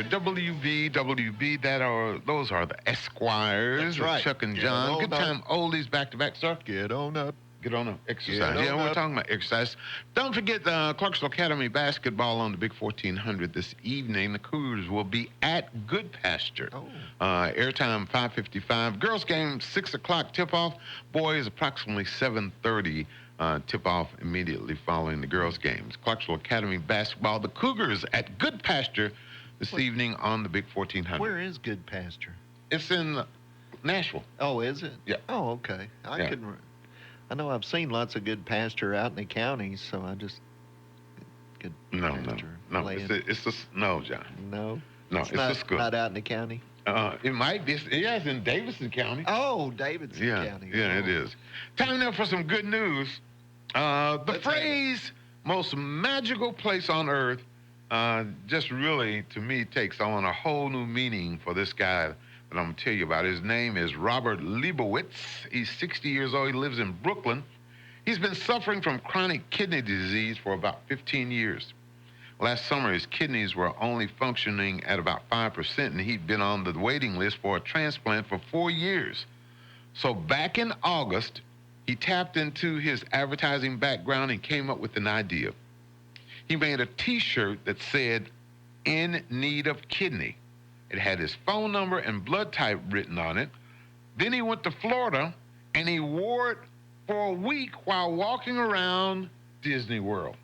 1400 WVWB. Those are the Esquires. That's right. Chuck and Get John. on Good up. time oldies back to back, sir. Get on up. Get on up. Exercise. Get on Yeah, we're up. talking about exercise. Don't forget Clarksville Academy basketball on the Big 1400 this evening. The Cougars will be at Good Pasture. Airtime 5:55. Girls game 6 o'clock tip-off. Boys approximately 7:30 tip-off immediately following the girls games. Clarksville Academy basketball. The Cougars at Good Pasture this evening on the Big 1400. Where is Good Pasture? It's in Nashville. Oh, is it? Yeah. Oh, okay. Yeah. I know I've seen lots of good pasture out in the counties, so I just good pasture. No, land. No, John. No. No, it's it's not, a school. not out in the county. It might be. Yeah, it's in Davidson County. Oh, Davidson County. Yeah, it is. Time now for some good news. The phrase "most magical place on earth" just really, to me, takes on a whole new meaning for this guy that I'm going to tell you about. His name is Robert Leibowitz. He's 60 years old. He lives in Brooklyn. He's been suffering from chronic kidney disease for about 15 years. Last summer, his kidneys were only functioning at about 5%, and he'd been on the waiting list for a transplant for 4 years. So back in August, he tapped into his advertising background and came up with an idea. He made a T-shirt that said, "In need of kidney." It had his phone number and blood type written on it. Then he went to Florida, and he wore it for a week while walking around Disney World.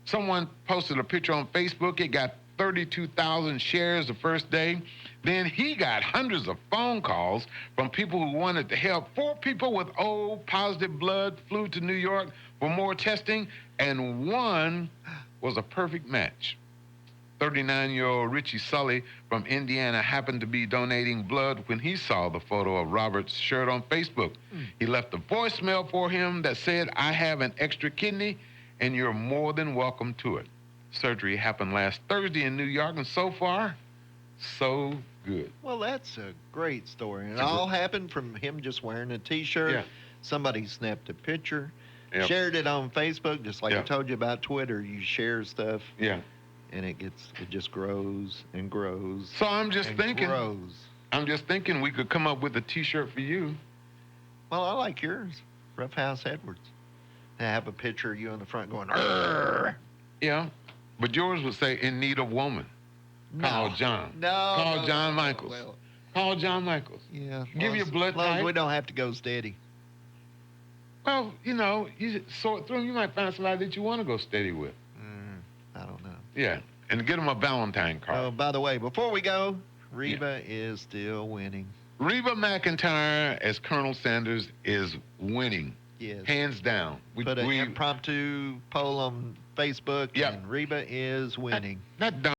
Someone posted a picture on Facebook. It got 32,000 shares the first day. Then he got hundreds of phone calls from people who wanted to help. 4 people with O positive blood flew to New York for more testing, and one was a perfect match. 39-year-old Richie Sully from Indiana happened to be donating blood when he saw the photo of Robert's shirt on Facebook. He left a voicemail for him that said, "I have an extra kidney, and you're more than welcome to it." Surgery happened last Thursday in New York, and so far, so good. Well, that's a great story. And it all happened from him just wearing a T-shirt. Yeah. Somebody snapped a picture, Yep. shared it on Facebook, just like I Yep. told you about Twitter. You share stuff. Yeah. And it just grows and grows. So I'm just and thinking. grows. I'm just thinking we could come up with a T-shirt for you. Well, I like yours, Rough House Edwards. I have a picture of you on the front going, "Arr!" Yeah, but yours would say "in need of woman." Call John. Call John Michaels. Well, Call John Michaels. yeah. Give your blood as long as type. we don't have to go steady. Well, you sort through them. You might find somebody that you want to go steady with. I don't know. Yeah, and get them a Valentine card. Oh, by the way, before we go, Reba is still winning. Reba McEntire as Colonel Sanders is winning. Yes. Hands down. Put an impromptu poll on Facebook, and Reba is winning. That darn